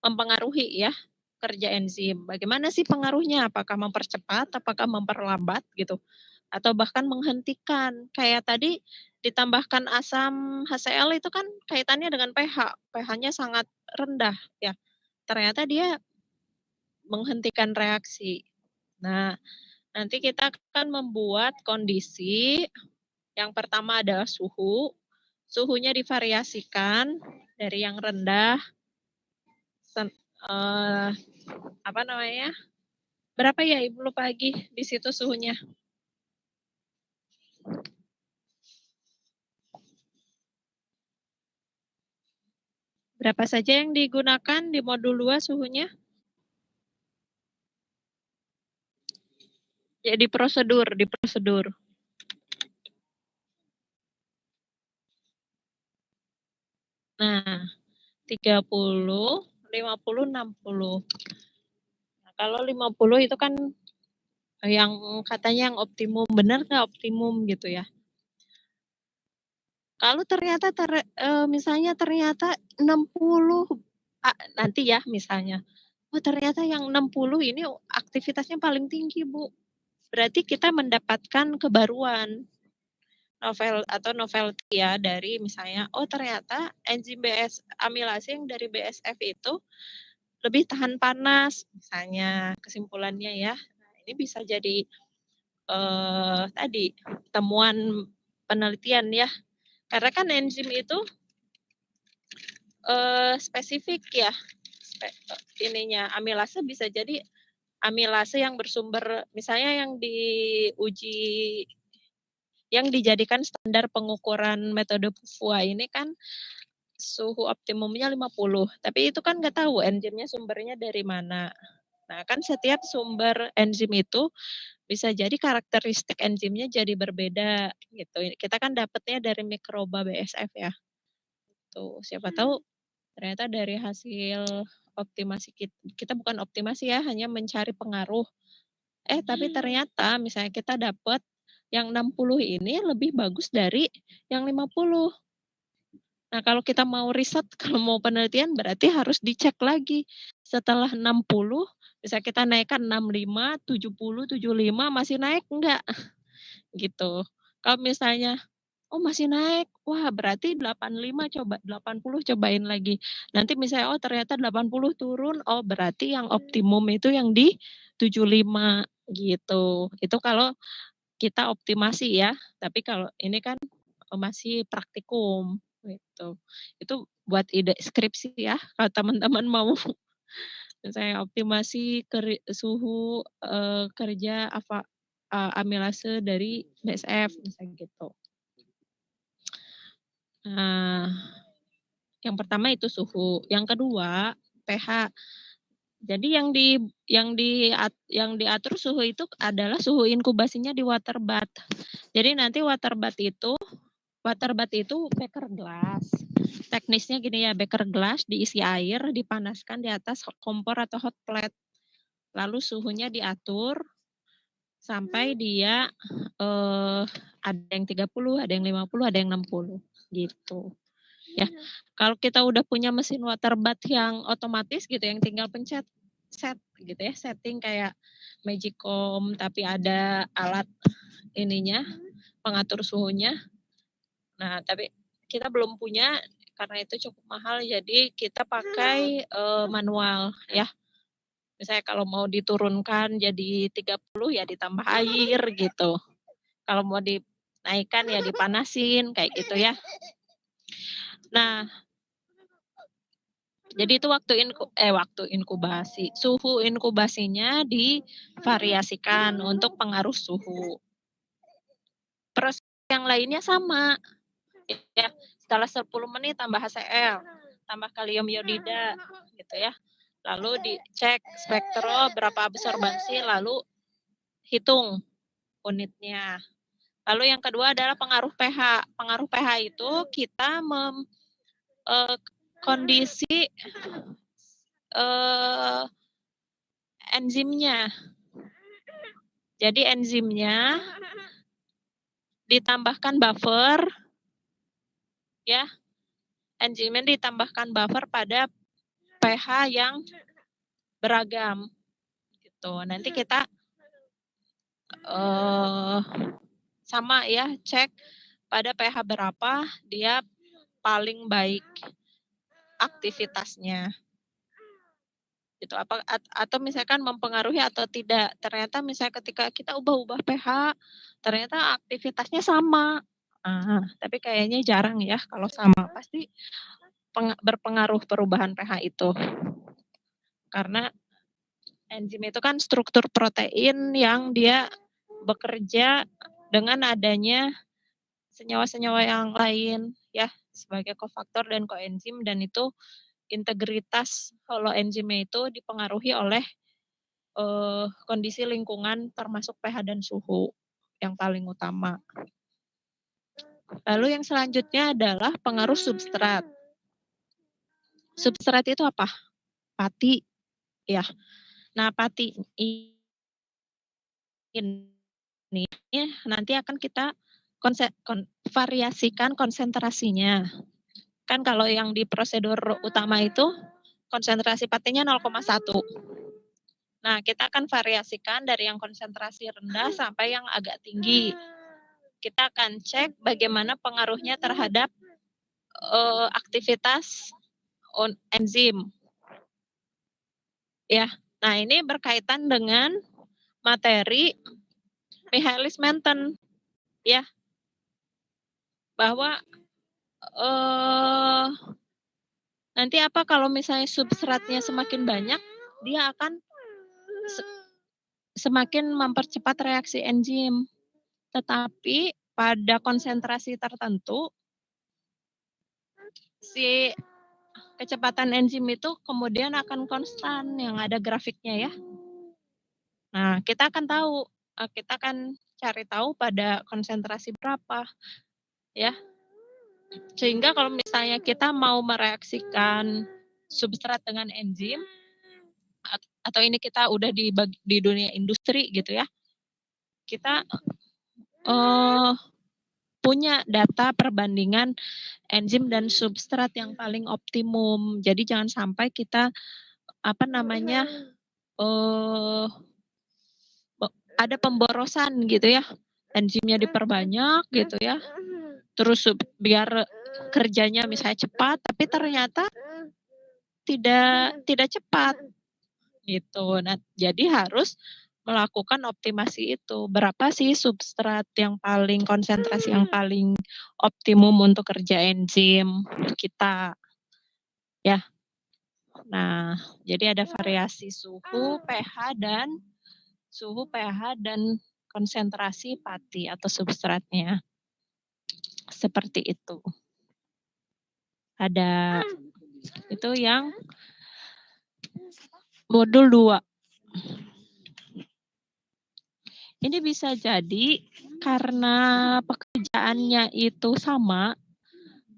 mempengaruhi ya kerja enzim. Bagaimana sih pengaruhnya? Apakah mempercepat, apakah memperlambat gitu? Atau bahkan menghentikan. Kayak tadi ditambahkan asam HCl itu kan kaitannya dengan pH. pH-nya sangat rendah ya. Ternyata dia menghentikan reaksi. Nah, nanti kita akan membuat kondisi yang pertama adalah suhu. Suhunya divariasikan dari yang rendah, apa namanya? Berapa ya Ibu lupa lagi di situ suhunya? Berapa saja yang digunakan di modul 2 suhunya? Ya di prosedur. Nah, 30, 50, 60. Nah, kalau 50 itu kan yang katanya yang optimum, benar nggak optimum gitu ya? Kalau ternyata misalnya ternyata 60 nanti ya misalnya, oh ternyata yang 60 ini aktivitasnya paling tinggi Bu. Berarti kita mendapatkan kebaruan novelty ya dari misalnya, oh ternyata enzim amilase yang dari BSF itu lebih tahan panas misalnya kesimpulannya ya. Nah, ini bisa jadi tadi temuan penelitian ya. Karena kan enzim itu spesifik ya. Ininya amilase bisa jadi amilase yang bersumber misalnya yang dijadikan standar pengukuran metode PUFA ini kan suhu optimumnya 50. Tapi itu kan nggak tahu enzimnya sumbernya dari mana. Nah, kan setiap sumber enzim itu bisa jadi karakteristik enzimnya jadi berbeda gitu. Kita kan dapatnya dari mikroba BSF ya. Tuh, siapa tahu ternyata dari hasil optimasi kita bukan optimasi ya, hanya mencari pengaruh. Tapi ternyata misalnya kita dapat yang 60 ini lebih bagus dari yang 50. Nah, kalau kita mau riset, kalau mau penelitian berarti harus dicek lagi. Setelah 60, bisa kita naikkan 65, 70, 75, masih naik enggak? Gitu. Kalau misalnya, oh masih naik, wah berarti 85 coba, 80 cobain lagi. Nanti misalnya, oh ternyata 80 turun, oh berarti yang optimum itu yang di 75 gitu. Itu kalau kita optimasi ya, tapi kalau ini kan masih praktikum gitu. Itu buat ide skripsi ya, kalau teman-teman mau misalnya optimasi suhu kerja amilase dari BSF misalnya gitu. Nah, yang pertama itu suhu, yang kedua pH. Jadi yang diatur suhu itu adalah suhu inkubasinya di water bath. Jadi nanti water bath itu beker gelas. Teknisnya gini ya, beker gelas diisi air, dipanaskan di atas kompor atau hot plate. Lalu suhunya diatur sampai dia ada yang 30, ada yang 50, ada yang 60 gitu. Ya, kalau kita udah punya mesin water bath yang otomatis gitu, yang tinggal pencet set gitu ya, setting kayak Magicom tapi ada alat ininya pengatur suhunya. Nah, tapi kita belum punya karena itu cukup mahal, jadi kita pakai manual ya. Misalnya kalau mau diturunkan jadi 30 ya ditambah air gitu. Kalau mau dinaikkan ya dipanasin kayak gitu ya. Nah, jadi itu waktu inkubasi. Suhu inkubasinya divariasikan untuk pengaruh suhu. yang lainnya sama. Ya, setelah 10 menit tambah HCl, tambah kalium iodida gitu ya. Lalu dicek spektro berapa absorbansi, lalu hitung unitnya. Lalu yang kedua adalah pengaruh pH. Pengaruh pH itu kita kondisi enzimnya. Jadi enzimnya ditambahkan buffer, ya. Enzimnya ditambahkan buffer pada pH yang beragam, gitu. Nanti kita sama ya, cek pada pH berapa dia paling baik aktivitasnya. Gitu, atau misalkan mempengaruhi atau tidak. Ternyata misalnya ketika kita ubah-ubah pH, ternyata aktivitasnya sama. Tapi kayaknya jarang ya kalau sama, pasti berpengaruh perubahan pH itu. Karena enzim itu kan struktur protein yang dia bekerja dengan adanya senyawa-senyawa yang lain ya, sebagai kofaktor dan koenzim, dan itu integritas holoenzimnya itu dipengaruhi oleh kondisi lingkungan termasuk pH dan suhu yang paling utama. Lalu yang selanjutnya adalah pengaruh substrat. Substrat itu apa? Pati, ya. Nah, pati ini nanti akan kita variasikan konsentrasinya. Kan kalau yang di prosedur utama itu konsentrasi patinya 0,1. Nah, kita akan variasikan dari yang konsentrasi rendah sampai yang agak tinggi. Kita akan cek bagaimana pengaruhnya terhadap aktivitas enzim. Ya, nah ini berkaitan dengan materi Michaelis-Menten, ya, bahwa nanti apa kalau misalnya substratnya semakin banyak, dia akan semakin mempercepat reaksi enzim. Tetapi pada konsentrasi tertentu, si kecepatan enzim itu kemudian akan konstan, yang ada grafiknya ya. Nah, kita akan tahu, kita akan cari tahu pada konsentrasi berapa, ya. Sehingga kalau misalnya kita mau mereaksikan substrat dengan enzim, atau ini kita udah di dunia industri gitu ya, kita punya data perbandingan enzim dan substrat yang paling optimum. Jadi jangan sampai kita ada pemborosan gitu ya, enzimnya diperbanyak gitu ya, terus biar kerjanya misalnya cepat, tapi ternyata tidak cepat gitu. Nah, jadi harus melakukan optimasi itu. Berapa sih substrat yang paling konsentrasi yang paling optimum untuk kerja enzim kita, ya. Nah, jadi ada variasi suhu, pH dan konsentrasi pati atau substratnya. Seperti itu. Ada itu yang modul 2. Ini bisa jadi karena pekerjaannya itu sama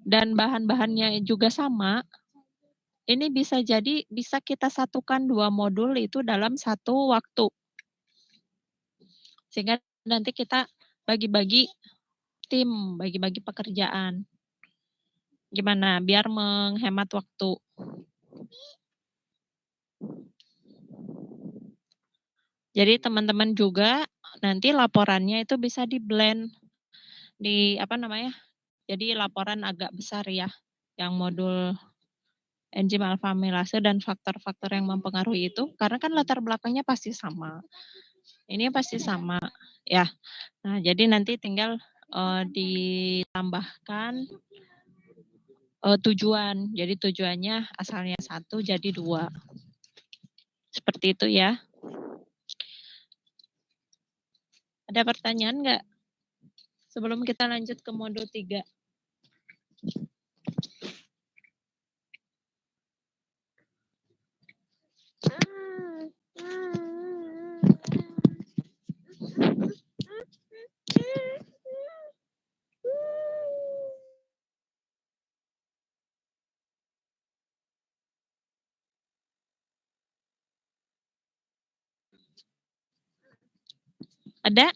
dan bahan-bahannya juga sama. Ini bisa jadi bisa kita satukan 2 modul itu dalam satu waktu. Sehingga nanti kita bagi-bagi tim, bagi-bagi pekerjaan. Gimana? Biar menghemat waktu. Jadi teman-teman juga nanti laporannya itu bisa di-blend di jadi laporan agak besar ya, yang modul enzim alfa amilase dan faktor-faktor yang mempengaruhi itu, karena kan latar belakangnya pasti sama. Ini pasti sama, ya. Nah, jadi nanti tinggal ditambahkan tujuan. Jadi tujuannya asalnya 1 jadi 2. Seperti itu ya. Ada pertanyaan nggak? sebelum kita lanjut ke modul 3. Ada?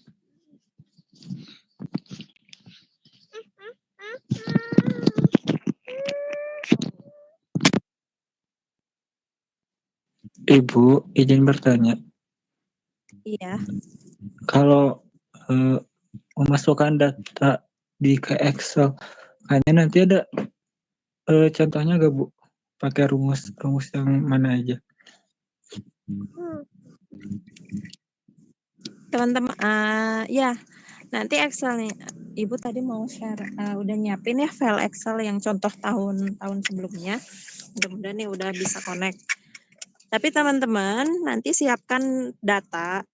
Ibu, izin bertanya. Iya. Kalau memasukkan data di ke Excel, kayaknya nanti ada contohnya gak Bu? Pakai rumus yang mana aja? Teman-teman, ya nanti Excel nih. Ibu tadi mau share, udah nyiapin ya file Excel yang contoh tahun sebelumnya. Mudah-mudahan nih udah bisa connect. Tapi teman-teman nanti siapkan data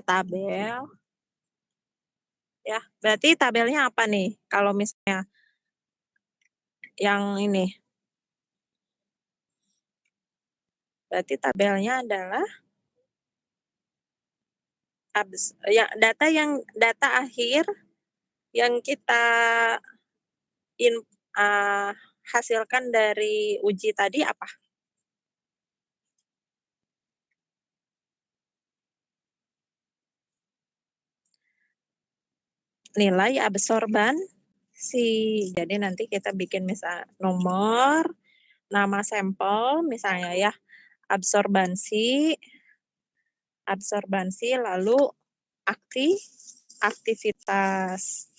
tabel. Ya, berarti tabelnya apa nih? Kalau misalnya yang ini, berarti tabelnya adalah data akhir yang kita hasilkan dari uji tadi apa? Nilai absorbansi. Jadi nanti kita bikin misal nomor, nama sampel misalnya ya, absorbansi lalu aktivitas,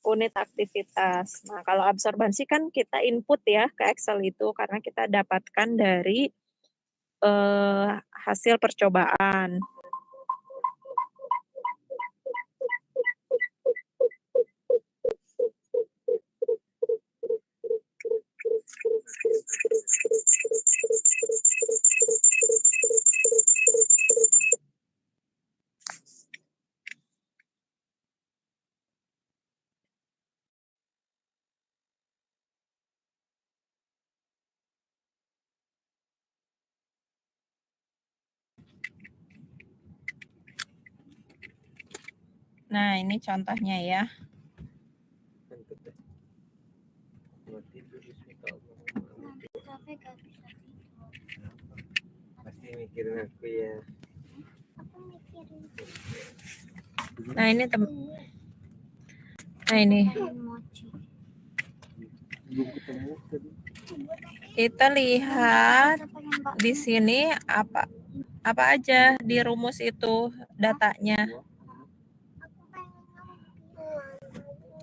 unit aktivitas. Nah, kalau absorbansi kan kita input ya ke Excel itu karena kita dapatkan dari hasil percobaan. Nah, ini contohnya ya. Pasti mikirin aku ya. Nah, ini kita lihat di sini apa aja di rumus itu datanya.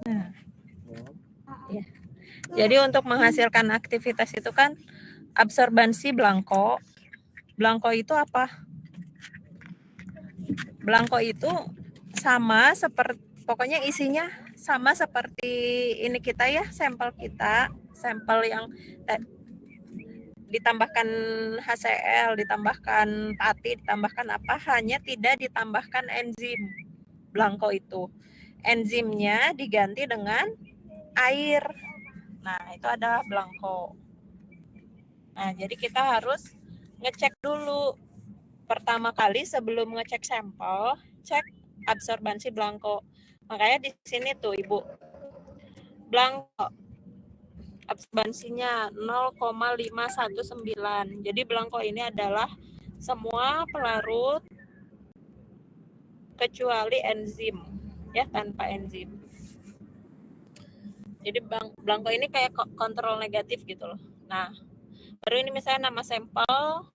Nah, ya. Jadi untuk menghasilkan aktivitas itu kan absorbansi blanko. Blanko itu apa? Blanko itu sama seperti, pokoknya isinya sama seperti ini kita ya, sampel kita, sampel yang ditambahkan HCl, ditambahkan pati, ditambahkan apa, hanya tidak ditambahkan enzim. Blanko itu. Enzimnya diganti dengan air. Nah, itu adalah blanko. Nah, jadi kita harus ngecek dulu. Pertama kali sebelum ngecek sampel, cek absorbansi blanko. Makanya di sini tuh Ibu. Blanko absorbansinya 0,519. Jadi blanko ini adalah semua pelarut kecuali enzim, ya, tanpa enzim. Jadi blanko ini kayak kontrol negatif gitu loh. Nah, baru ini misalnya nama sampel,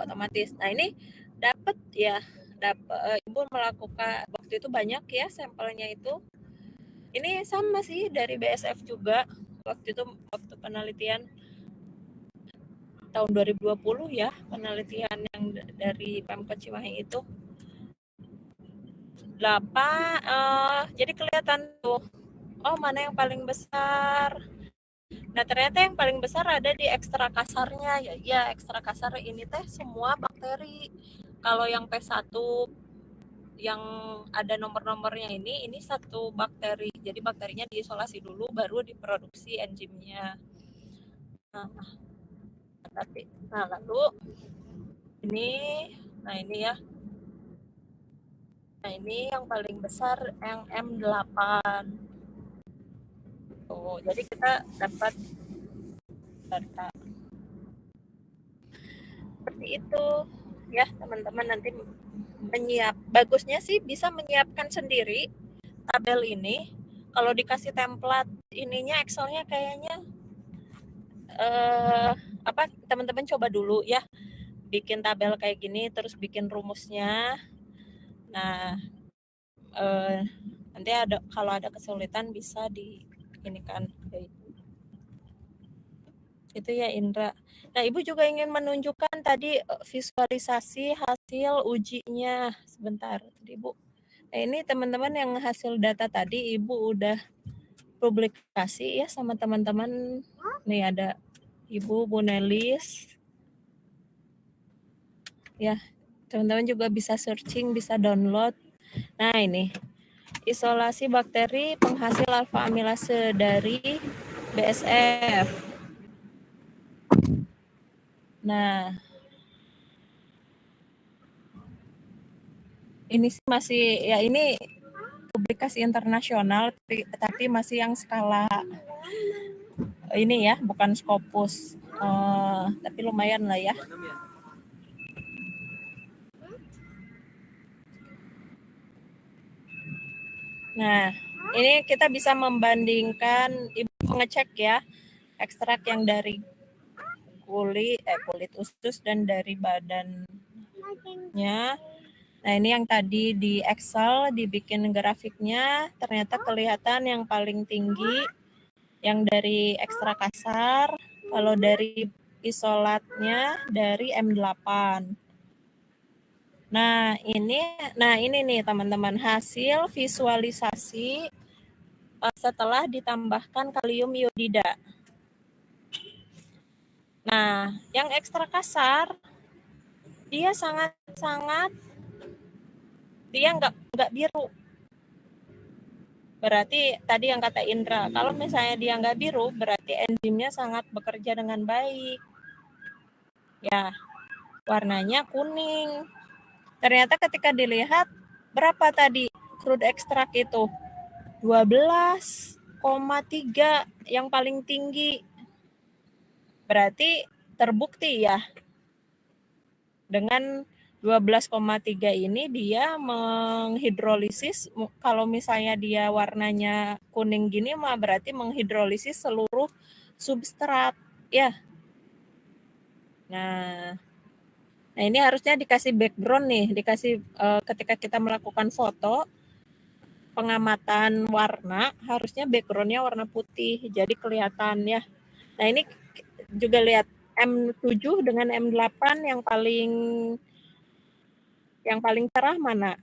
otomatis. Nah ini dapat ya, Ibu melakukan waktu itu banyak ya sampelnya itu. Ini sama sih dari BSF juga waktu itu, waktu penelitian tahun 2020 ya, penelitian yang dari Pemkot Cimahi itu 8, jadi kelihatan tuh, oh mana yang paling besar. Nah ternyata yang paling besar ada di ekstra kasarnya ya, ekstra kasar ini teh semua bakteri. Kalau yang P1 yang ada nomor-nomornya ini satu bakteri, jadi bakterinya diisolasi dulu baru diproduksi enzimnya. Nah lalu ini, ini ya, nah ini yang paling besar yang M8 tuh, jadi kita dapat data seperti itu ya teman-teman. Nanti bagusnya sih bisa menyiapkan sendiri tabel ini. Kalau dikasih template ininya Excelnya kayaknya teman-teman coba dulu ya bikin tabel kayak gini terus bikin rumusnya. Nah nanti kalau ada kesulitan bisa diinikan itu ya Indra. Nah Ibu juga ingin menunjukkan tadi visualisasi hasil ujinya sebentar tadi Ibu. Nah, ini teman-teman yang hasil data tadi Ibu udah publikasi ya sama teman-teman. Nih ada Ibu, Bu Nelis. Ya, teman-teman juga bisa searching, bisa download. Nah, ini isolasi bakteri penghasil alfa amilase dari BSF. Nah, ini masih ya, ini publikasi internasional tapi masih yang skala ini ya, bukan Scopus. Tapi lumayan lah ya. Nah, ini kita bisa membandingkan, Ibu ngecek ya, ekstrak yang dari kulit usus dan dari badannya. Nah, ini yang tadi di Excel dibikin grafiknya, ternyata kelihatan yang paling tinggi yang dari ekstra kasar, kalau dari isolatnya dari M8. Nah, ini nih teman-teman hasil visualisasi setelah ditambahkan kalium iodida. Nah, yang ekstra kasar dia sangat-sangat dia nggak biru. Berarti tadi yang kata Indra, kalau misalnya dia nggak biru, berarti enzimnya sangat bekerja dengan baik. Ya, warnanya kuning. Ternyata ketika dilihat berapa tadi crude extract itu? 12,3 yang paling tinggi. Berarti terbukti ya. Dengan 12,3 ini dia menghidrolisis, kalau misalnya dia warnanya kuning gini mah berarti menghidrolisis seluruh substrat ya. Nah ini harusnya dikasih background nih, dikasih ketika kita melakukan foto pengamatan warna, harusnya backgroundnya warna putih, jadi kelihatan ya. Nah ini juga lihat M7 dengan M8 yang paling cerah mana?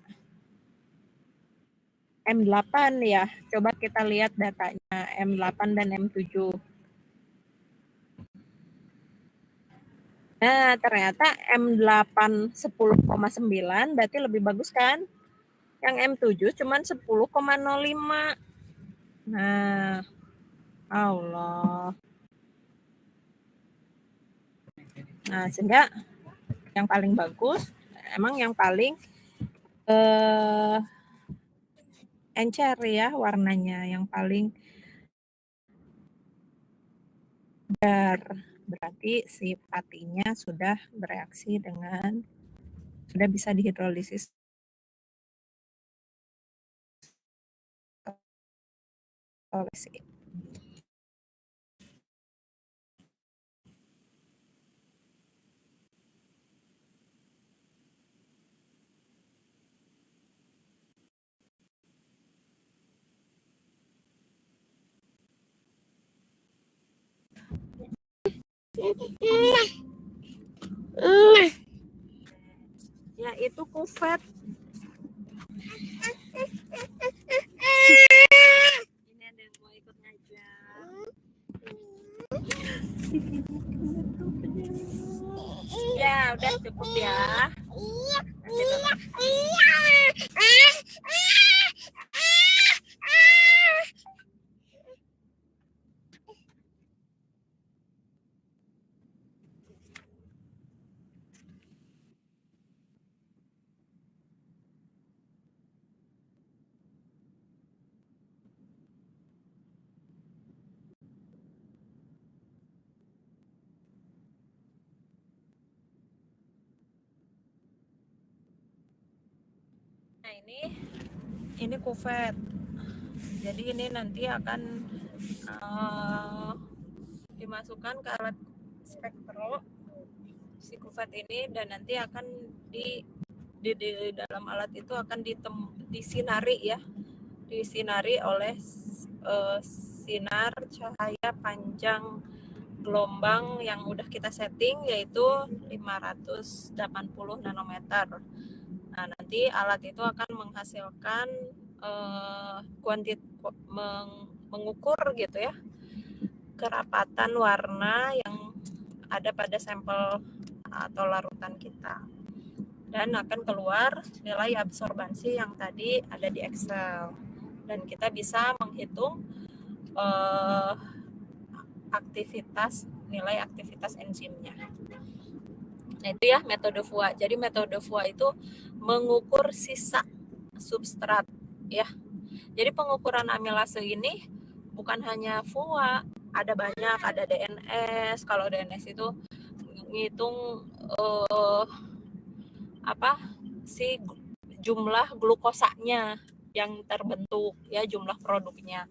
M8 ya. Coba kita lihat datanya M8 dan M7. Nah, ternyata M8 10,9 berarti lebih bagus kan? Yang M7 cuman 10,05. Nah, Allah. Nah, sehingga yang paling bagus emang yang paling encer ya warnanya, yang paling dar. Berarti si patinya sudah bereaksi sudah bisa dihidrolisis oleh si. Yaitu kufet. Ini ada yang mau ikut ngajar. Ya, udah cukup ya. Nah, ini kufet. Jadi ini nanti akan dimasukkan ke alat spektro si kufet ini, dan nanti akan di dalam alat itu akan disinari ya, disinari oleh sinar cahaya panjang gelombang yang udah kita setting, yaitu 580 nanometer. Nah, nanti alat itu akan menghasilkan mengukur gitu ya, kerapatan warna yang ada pada sampel atau larutan kita, dan akan keluar nilai absorbansi yang tadi ada di Excel, dan kita bisa menghitung nilai aktivitas enzimnya. Nah, itu ya metode FUA. Jadi metode FUA itu mengukur sisa substrat ya. Jadi pengukuran amilase ini bukan hanya FUA, ada banyak, ada DNS. Kalau DNS itu ngitung si jumlah glukosanya yang terbentuk ya, jumlah produknya.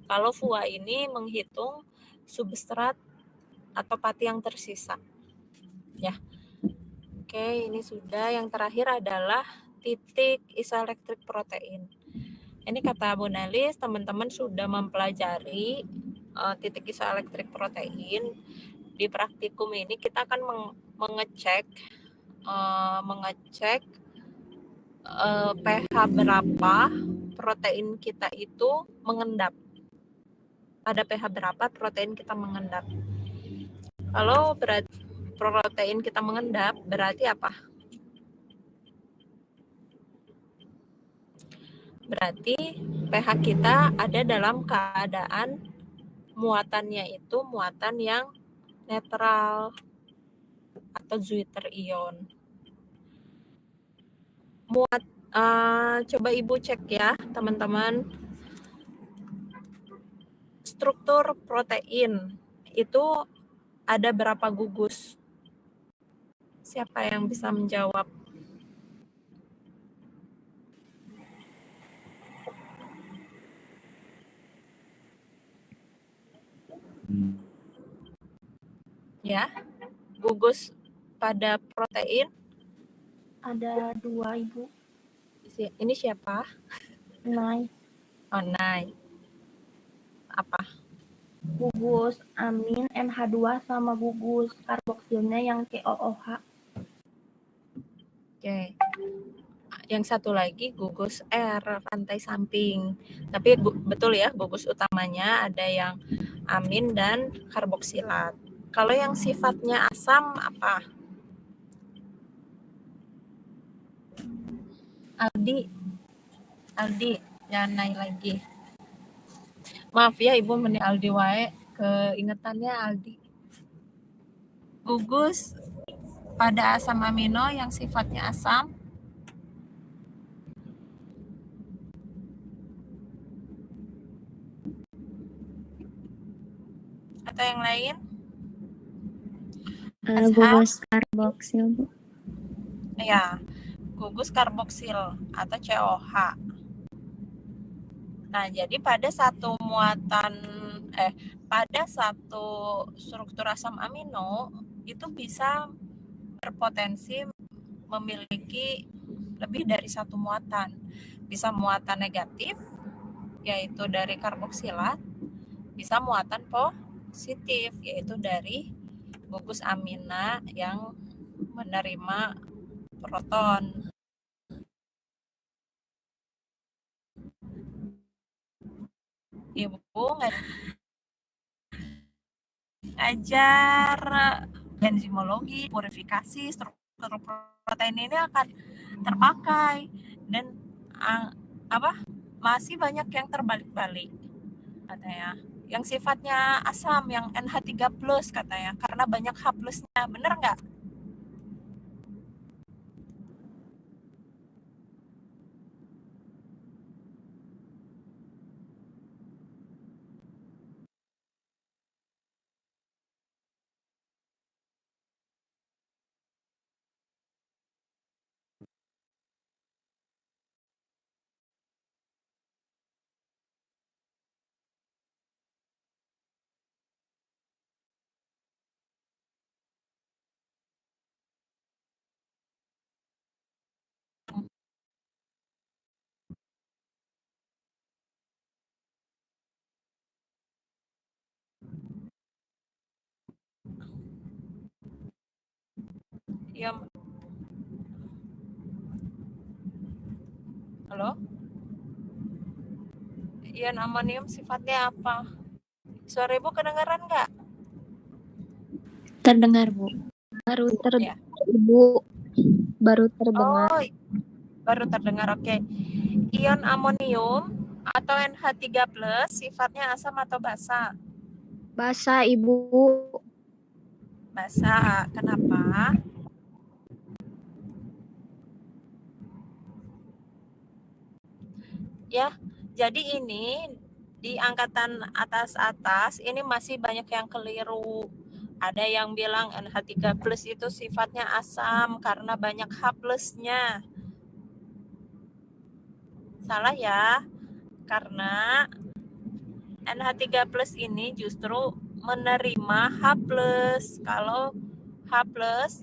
Kalau FUA ini menghitung substrat atau pati yang tersisa ya. Oke, ini sudah. Yang terakhir adalah titik isoelektrik protein. Ini kata Bu Nelis, teman-teman sudah mempelajari titik isoelektrik protein. Di praktikum ini kita akan mengecek pH berapa protein kita itu mengendap. Pada pH berapa protein kita mengendap. Kalau protein kita mengendap, berarti apa? Berarti pH kita ada dalam keadaan muatannya itu muatan yang netral atau Zuiter ion. Coba Ibu cek ya teman-teman, struktur protein itu ada berapa gugus? Siapa yang bisa menjawab? Ya, gugus pada protein Ada 2, Ibu. Ini siapa? Nai. Oh, Nai. Apa? Gugus amin NH2 sama gugus karboksilnya yang COOH. Oke. Yang satu lagi gugus R, rantai samping. Tapi betul ya, gugus utamanya ada yang amin dan karboksilat. Kalau yang sifatnya asam apa? Aldi, jangan naik lagi. Maaf ya Ibu, meni Aldi wae, keingetannya Aldi. Gugus pada asam amino yang sifatnya asam. Atau yang lain? Gugus karboksil, Bu. Ya, gugus karboksil atau COH. Nah, jadi pada satu struktur asam amino itu bisa berpotensi memiliki lebih dari satu muatan. Bisa muatan negatif, yaitu dari karboksilat, bisa muatan positif, yaitu dari gugus amina yang menerima proton. Ibu ngajar enzimologi, purifikasi, struktur protein ini akan terpakai dan masih banyak yang terbalik-balik katanya. Yang sifatnya asam, yang NH3+ katanya, karena banyak H+-nya. Bener nggak? Ya. Halo? Ion amonium sifatnya apa? Suara Ibu kedengaran nggak? Terdengar, Bu. Baru Ya. Ibu baru terdengar. Oh, baru terdengar. Oke. Ion amonium atau NH3+ sifatnya asam atau basa? Basa, Ibu. Basa. Kenapa? Ya, jadi ini di angkatan atas-atas ini masih banyak yang keliru. Ada yang bilang NH3+ itu sifatnya asam karena banyak H+-nya. Salah ya, karena NH3+ ini justru menerima H+. Kalau H+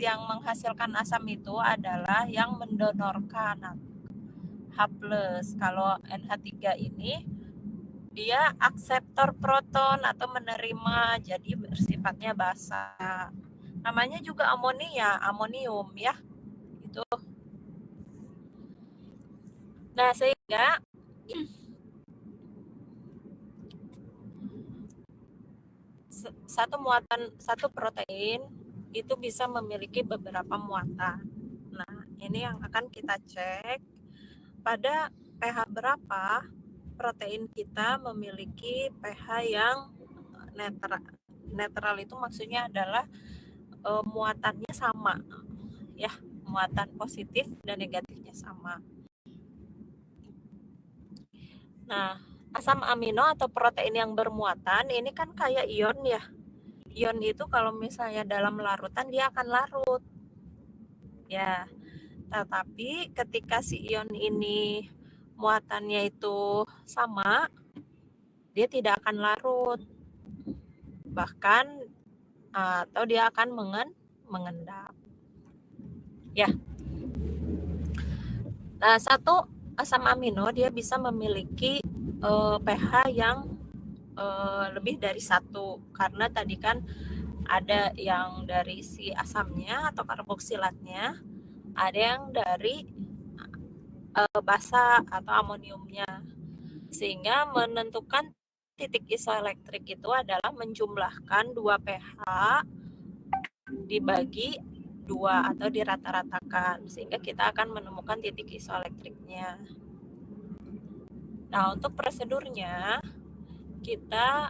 yang menghasilkan asam itu adalah yang mendonorkan H+. Kalau NH3 ini dia akseptor proton atau menerima, jadi bersifatnya basa. Namanya juga amonia, amonium ya. Itu. Nah, sehingga satu protein itu bisa memiliki beberapa muatan. Nah, ini yang akan kita cek pada pH berapa protein kita memiliki pH yang netral. Netral itu maksudnya adalah muatannya sama, ya, muatan positif dan negatifnya sama. Nah, asam amino atau protein yang bermuatan ini kan kayak ion ya. Ion itu kalau misalnya dalam larutan dia akan larut. Ya, tetapi ketika si ion ini muatannya itu sama, dia tidak akan larut. Bahkan atau dia akan mengendap. Ya. Nah, satu asam amino dia bisa memiliki pH yang lebih dari 1 karena tadi kan ada yang dari si asamnya atau karboksilatnya, ada yang dari basa atau amoniumnya. Sehingga menentukan titik isoelektrik itu adalah menjumlahkan 2 pH dibagi 2 atau dirata-ratakan, sehingga kita akan menemukan titik isoelektriknya. Nah, untuk prosedurnya kita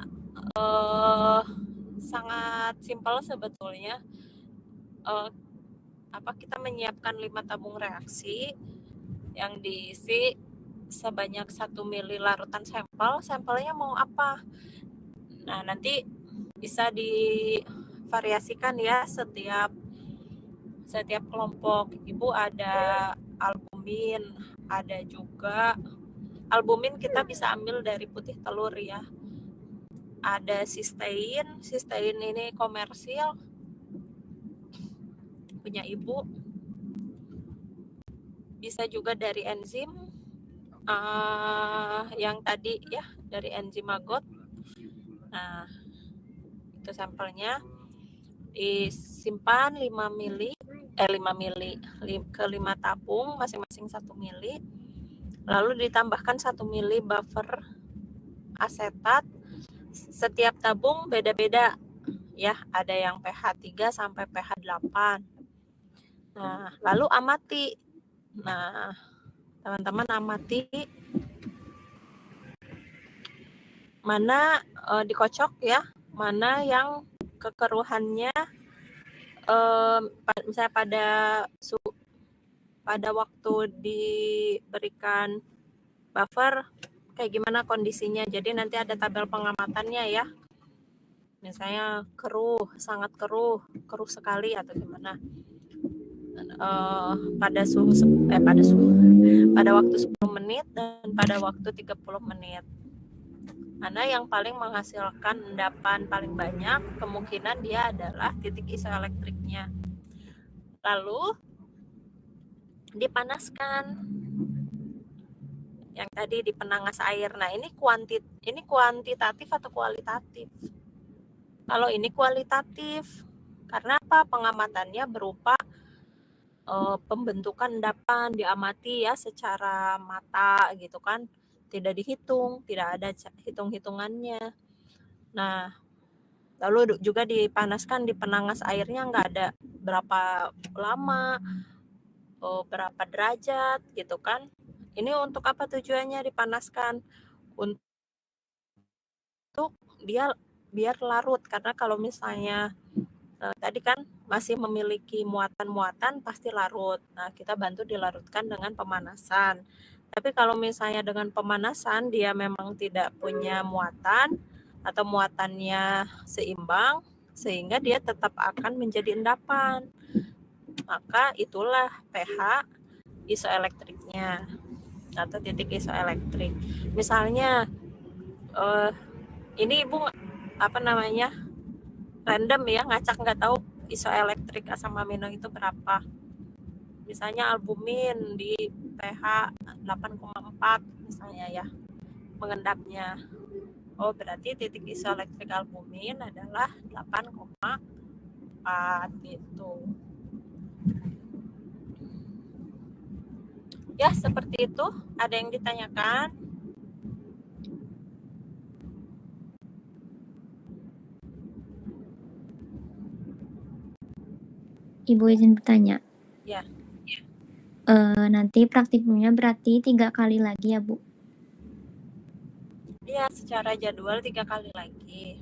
sangat simpel sebetulnya. Kita menyiapkan 5 tabung reaksi yang diisi sebanyak 1 mili larutan sampel. Sampelnya mau apa? Nah, nanti bisa divariasikan ya setiap kelompok. Ibu ada albumin, ada juga albumin kita bisa ambil dari putih telur ya. Ada sistein ini komersil punya ibu. Bisa juga dari enzim yang tadi ya, dari enzim maggot. Nah, itu sampelnya. disimpan 5 mili ke 5 tabung masing-masing 1 mili, lalu ditambahkan 1 mili buffer asetat. Setiap tabung beda-beda ya, ada yang pH 3 sampai pH 8. Nah, lalu amati. Nah, teman-teman amati mana dikocok ya, mana yang kekeruhannya misalnya pada waktu diberikan buffer kayak gimana kondisinya. Jadi nanti ada tabel pengamatannya ya. Misalnya keruh, sangat keruh sekali atau gimana. Pada waktu 10 menit dan pada waktu 30 menit. Mana yang paling menghasilkan endapan paling banyak, kemungkinan dia adalah titik isoelektriknya. Lalu dipanaskan. Yang tadi di penangas air. Nah, ini kuantitatif atau kualitatif? Kalau ini kualitatif. Karena apa? Pengamatannya berupa pembentukan endapan, diamati ya secara mata gitu kan, tidak dihitung, tidak ada hitung-hitungannya. Nah, lalu juga dipanaskan di penangas airnya, nggak ada berapa lama, berapa derajat gitu kan. Ini untuk apa tujuannya dipanaskan? Untuk dia biar larut, karena kalau misalnya tadi kan masih memiliki muatan-muatan pasti larut. Nah, kita bantu dilarutkan dengan pemanasan. Tapi kalau misalnya dengan pemanasan dia memang tidak punya muatan atau muatannya seimbang, sehingga dia tetap akan menjadi endapan. Maka itulah pH isoelektriknya atau titik isoelektrik. Misalnya ini Ibu random ya, ngacak nggak tahu isoelektrik asam amino itu berapa. Misalnya albumin di pH 8,4 misalnya ya, mengendapnya. Oh, berarti titik isoelektrik albumin adalah 8,4 gitu. Ya, seperti itu. Ada yang ditanyakan? Ibu izin bertanya. Ya. Nanti praktikumnya berarti 3 kali lagi ya, Bu? Iya, secara jadwal 3 kali lagi.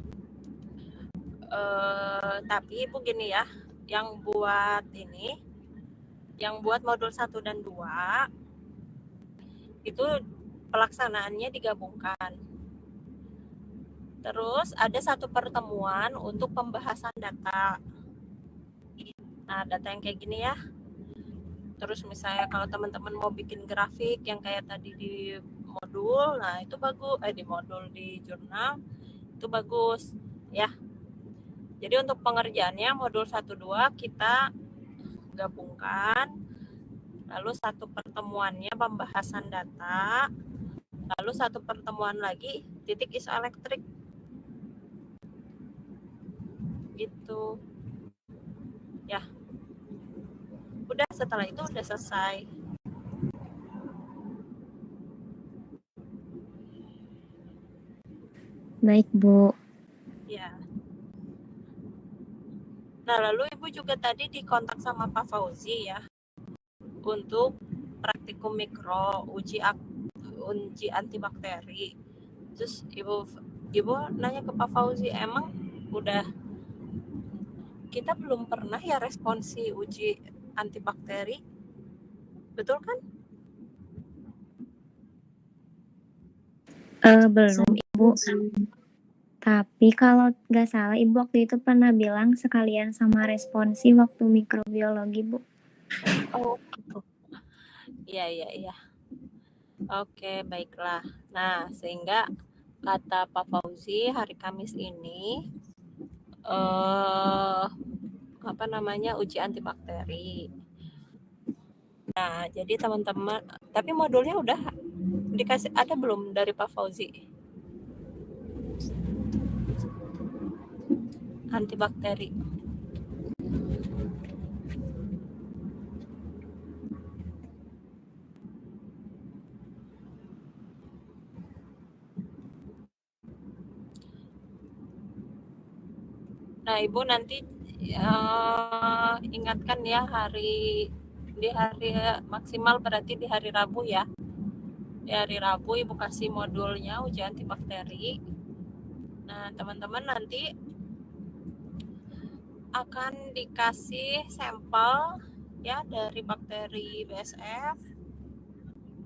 Tapi Ibu gini ya, yang buat modul 1 dan 2 itu pelaksanaannya digabungkan. Terus ada satu pertemuan untuk pembahasan data. Nah, data yang kayak gini ya. Terus misalnya kalau teman-teman mau bikin grafik yang kayak tadi di modul, nah itu bagus. Di jurnal itu bagus ya. Jadi untuk pengerjaannya modul 1-2 kita gabungkan. Lalu satu pertemuannya pembahasan data. Lalu satu pertemuan lagi titik isoelektrik. Gitu. Ya. Udah, setelah itu udah selesai. Baik, Bu. Ya. Nah, lalu Ibu juga tadi dikontak sama Pak Fauzi ya untuk praktikum mikro, uji antibakteri. Terus Ibu nanya ke Pak Fauzi, emang udah kita belum pernah ya responsi uji antibakteri, betul kan? Belum, Ibu. Tapi kalau nggak salah, Ibu waktu itu pernah bilang sekalian sama responsi waktu mikrobiologi, Bu. Oh, iya. Oke, baiklah. Nah, sehingga kata Pak Fauzi hari Kamis ini uji antibakteri. Nah, jadi teman-teman, tapi modulnya udah dikasih, ada belum dari Pak Fauzi? Antibakteri. Nah, Ibu nanti ingatkan ya di hari maksimal berarti di hari Rabu ya. Di hari Rabu Ibu kasih modulnya ujian antibakteri. Nah, teman-teman nanti akan dikasih sampel ya dari bakteri BSF.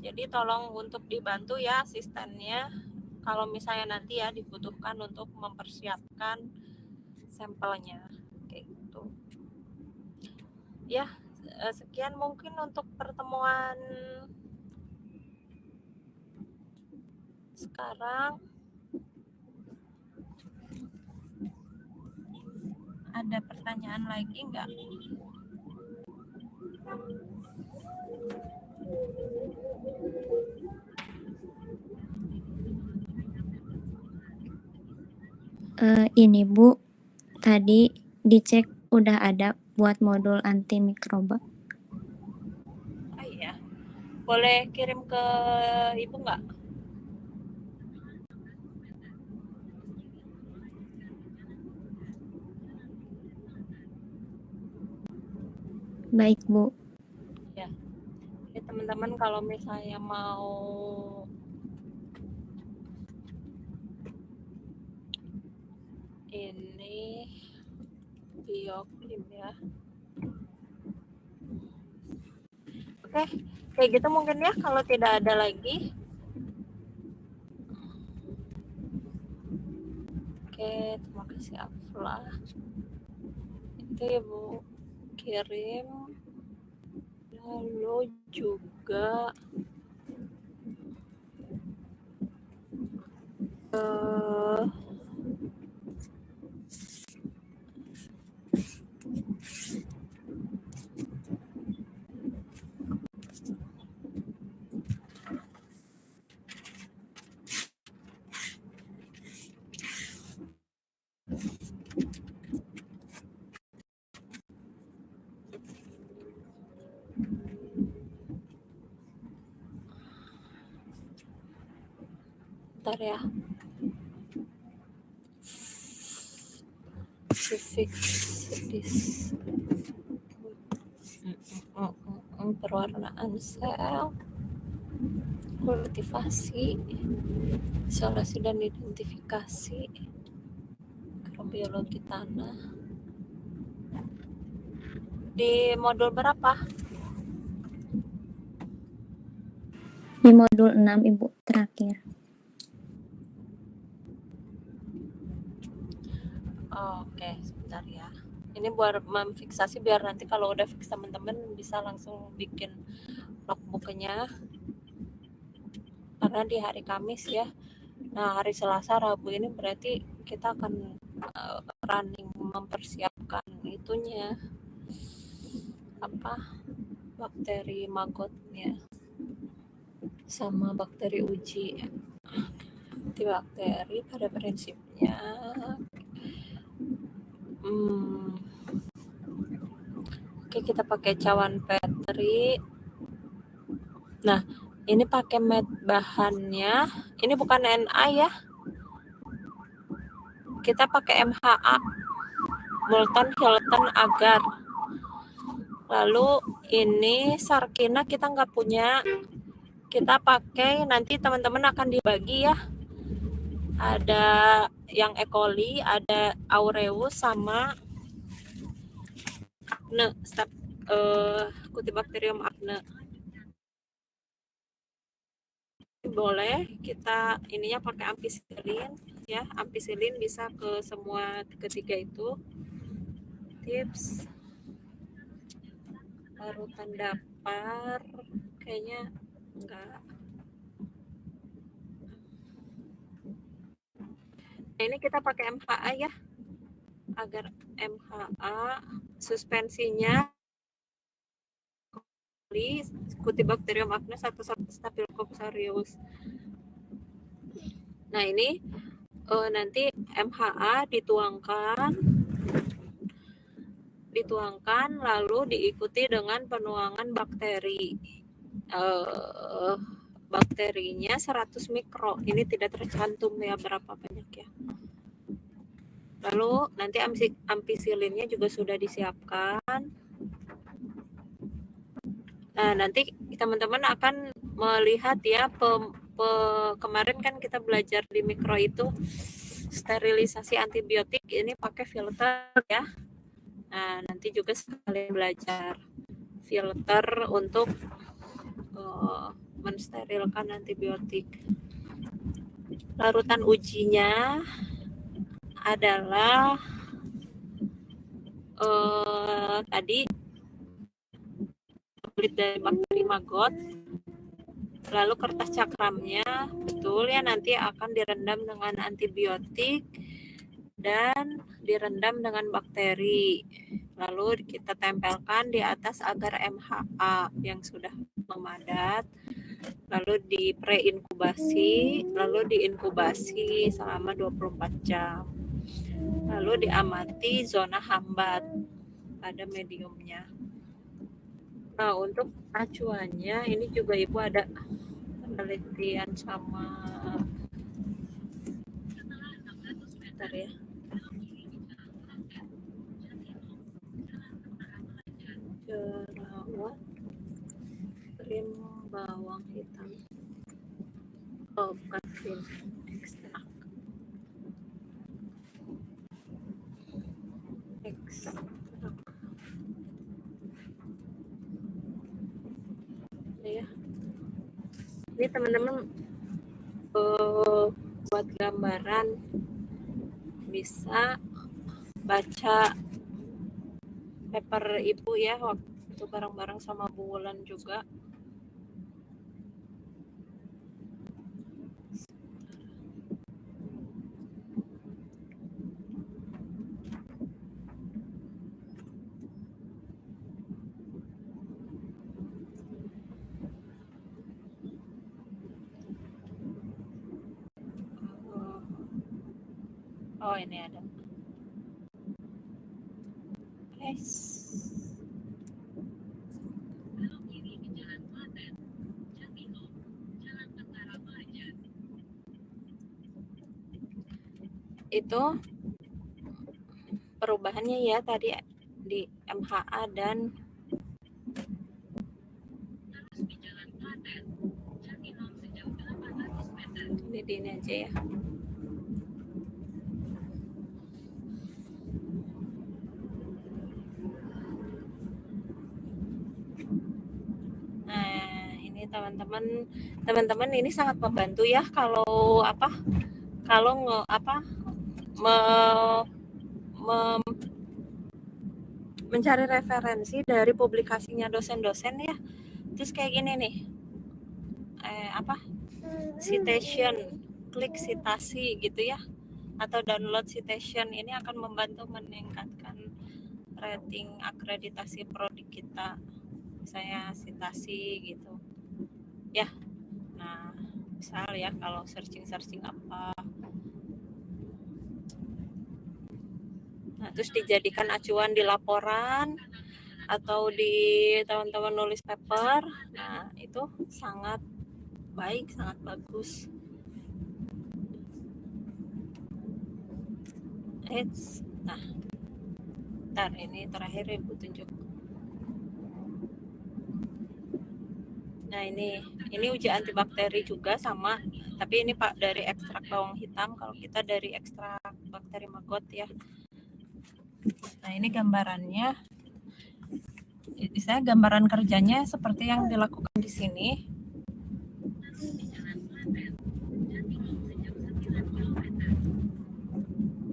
Jadi tolong untuk dibantu ya asistennya kalau misalnya nanti ya dibutuhkan untuk mempersiapkan sampelnya kayak gitu. Ya, sekian mungkin untuk pertemuan sekarang. Ada pertanyaan lagi enggak? Ini Bu, tadi dicek udah ada buat modul antimikroba. Oh iya. Boleh kirim ke Ibu enggak? Baik Bu. Ya. Oke, teman-teman kalau misalnya mau ini bioklim ya. Oke, kayak gitu mungkin ya kalau tidak ada lagi. Oke, terima kasih Afla. Itu Ibu kirim. Lalu juga bentar ya. Fix this. Perwarnaan sel, kultivasi, isolasi dan identifikasi, mikrobiologi tanah. Di modul berapa? Di modul 6 Ibu terakhir. Oke, sebentar ya. Ini buat memfiksasi biar nanti kalau udah fix teman-teman bisa langsung bikin logbooknya. Karena di hari Kamis ya. Nah, hari Selasa, Rabu ini berarti kita akan running mempersiapkan itunya. Bakteri magotnya sama bakteri uji. Bakteri pada prinsipnya oke, kita pakai cawan petri. Nah, ini pakai bahannya. Ini bukan Na ya. Kita pakai MHA, Multon Hilton Agar. Lalu ini Sarkina kita nggak punya. Kita pakai, nanti teman-teman akan dibagi ya. Ada yang E. coli, ada aureus sama acne, Cutibacterium acne. Boleh kita ininya pakai ampicillin ya. Ampicillin bisa ke semua ketiga itu. Tips larutan dapar kayaknya enggak. Nah, ini kita pakai MHA ya. Agar MHA suspensinya Cutibacterium acne atau Staphylococcus aureus. Nah, ini nanti MHA dituangkan lalu diikuti dengan penuangan bakteri. Bakterinya 100 mikro. Ini tidak tercantum ya berapa banyak ya. Lalu nanti ampisilinnya juga sudah disiapkan. Nah, nanti teman-teman akan melihat ya, kemarin kan kita belajar di mikro itu sterilisasi antibiotik, ini pakai filter ya. Nah, nanti juga sekalian belajar filter untuk mensterilkan antibiotik. Larutan ujinya adalah tadi kulit dari bakteri maggot, lalu kertas cakramnya, betul ya, nanti akan direndam dengan antibiotik dan direndam dengan bakteri, lalu kita tempelkan di atas agar MHA yang sudah memadat, lalu di pre-inkubasi, lalu diinkubasi selama 24 jam, lalu diamati zona hambat pada mediumnya. Nah, untuk acuannya ini juga Ibu ada penelitian sama bentar ya. Jerawat krim bawang hitam. Oh, bukan krim, ekstrak. Ya. Ini teman-teman buat gambaran, bisa baca paper Ibu ya waktu bareng-bareng sama Bu Wulan juga. Oh, ini ada. Itu perubahannya ya tadi di MHA dan ini aja ya. Nah, ini teman-teman ini sangat membantu ya kalau mencari referensi dari publikasinya dosen-dosen ya. Terus kayak gini nih. Citation, klik citasi gitu ya. Atau download citation, ini akan membantu meningkatkan rating akreditasi prodi kita. Misalnya citasi gitu. Ya. Nah, misal ya kalau searching apa. Nah, terus dijadikan acuan di laporan atau di teman-teman nulis paper. Nah, itu sangat baik, sangat bagus. Nah, ntar ini terakhir Ibu tunjuk. Nah, ini uji antibakteri juga sama, tapi ini Pak dari ekstrak bawang hitam, kalau kita dari ekstrak bakteri maggot ya. Nah, ini gambarannya. Saya gambaran kerjanya seperti yang dilakukan di sini.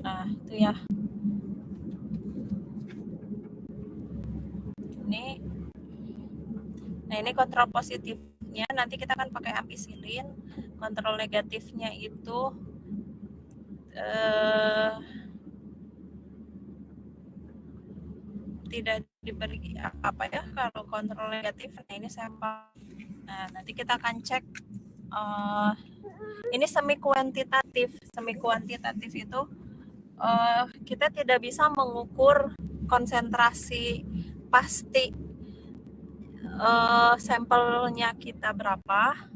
Nah, itu ya. Ini kontrol positifnya nanti kita akan pakai ampicillin. Kontrol negatifnya itu tidak diberi apa ya kalau kontrol negatif. Nah, ini sampel. Nah, nanti kita akan cek. Ini semi kuantitatif. Semi kuantitatif itu kita tidak bisa mengukur konsentrasi pasti sampelnya kita berapa,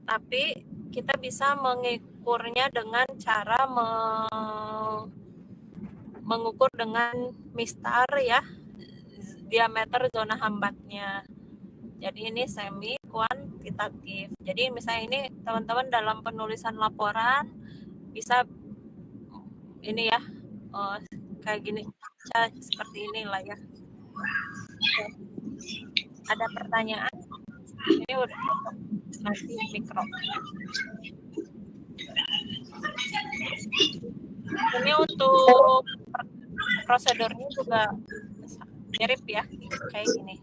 tapi kita bisa mengukurnya dengan cara mengukur dengan mistar ya, diameter zona hambatnya. Jadi ini semi kuantitatif. Jadi misalnya ini teman-teman dalam penulisan laporan bisa ini ya, kayak gini, seperti inilah ya. Ada pertanyaan? Ini udah nanti mikro. Ini untuk prosedurnya juga mirip ya, kayak gini.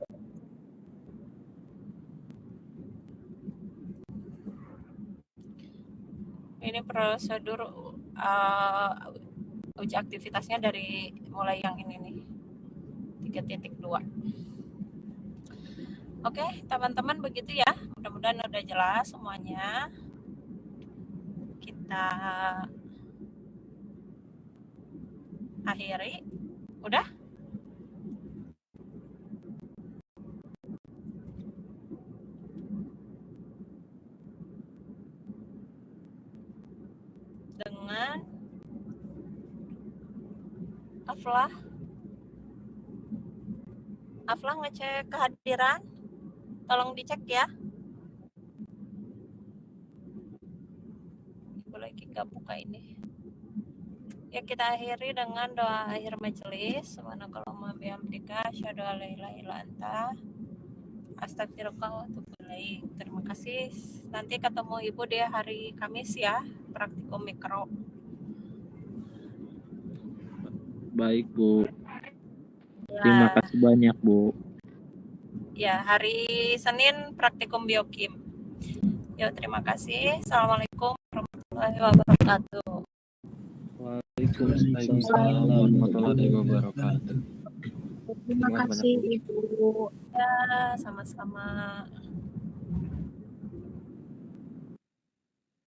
Ini prosedur uji aktivitasnya dari mulai yang ini nih, 3.2. Oke, teman-teman begitu ya. Mudah-mudahan udah jelas semuanya. Kita akhiri. Udah? Dengan Aflah ngecek kehadiran. Tolong dicek ya. Ibu lagi gak buka ini. Ya, kita akhiri dengan doa akhir majelis. Subhanakallahumma bihamdika asyhadu an la ilaha illa anta astaghfiruka wa atubu ilaik. Terima kasih. Nanti ketemu Ibu di hari Kamis ya, praktikum mikro. Baik, Bu. Ya, Terima kasih banyak, Bu. ya, hari Senin praktikum biokim. Yuk, terima kasih. Assalamualaikum warahmatullahi wabarakatuh. Waalaikumsalam warahmatullahi wabarakatuh. Terima kasih Ibu. Ya, sama-sama.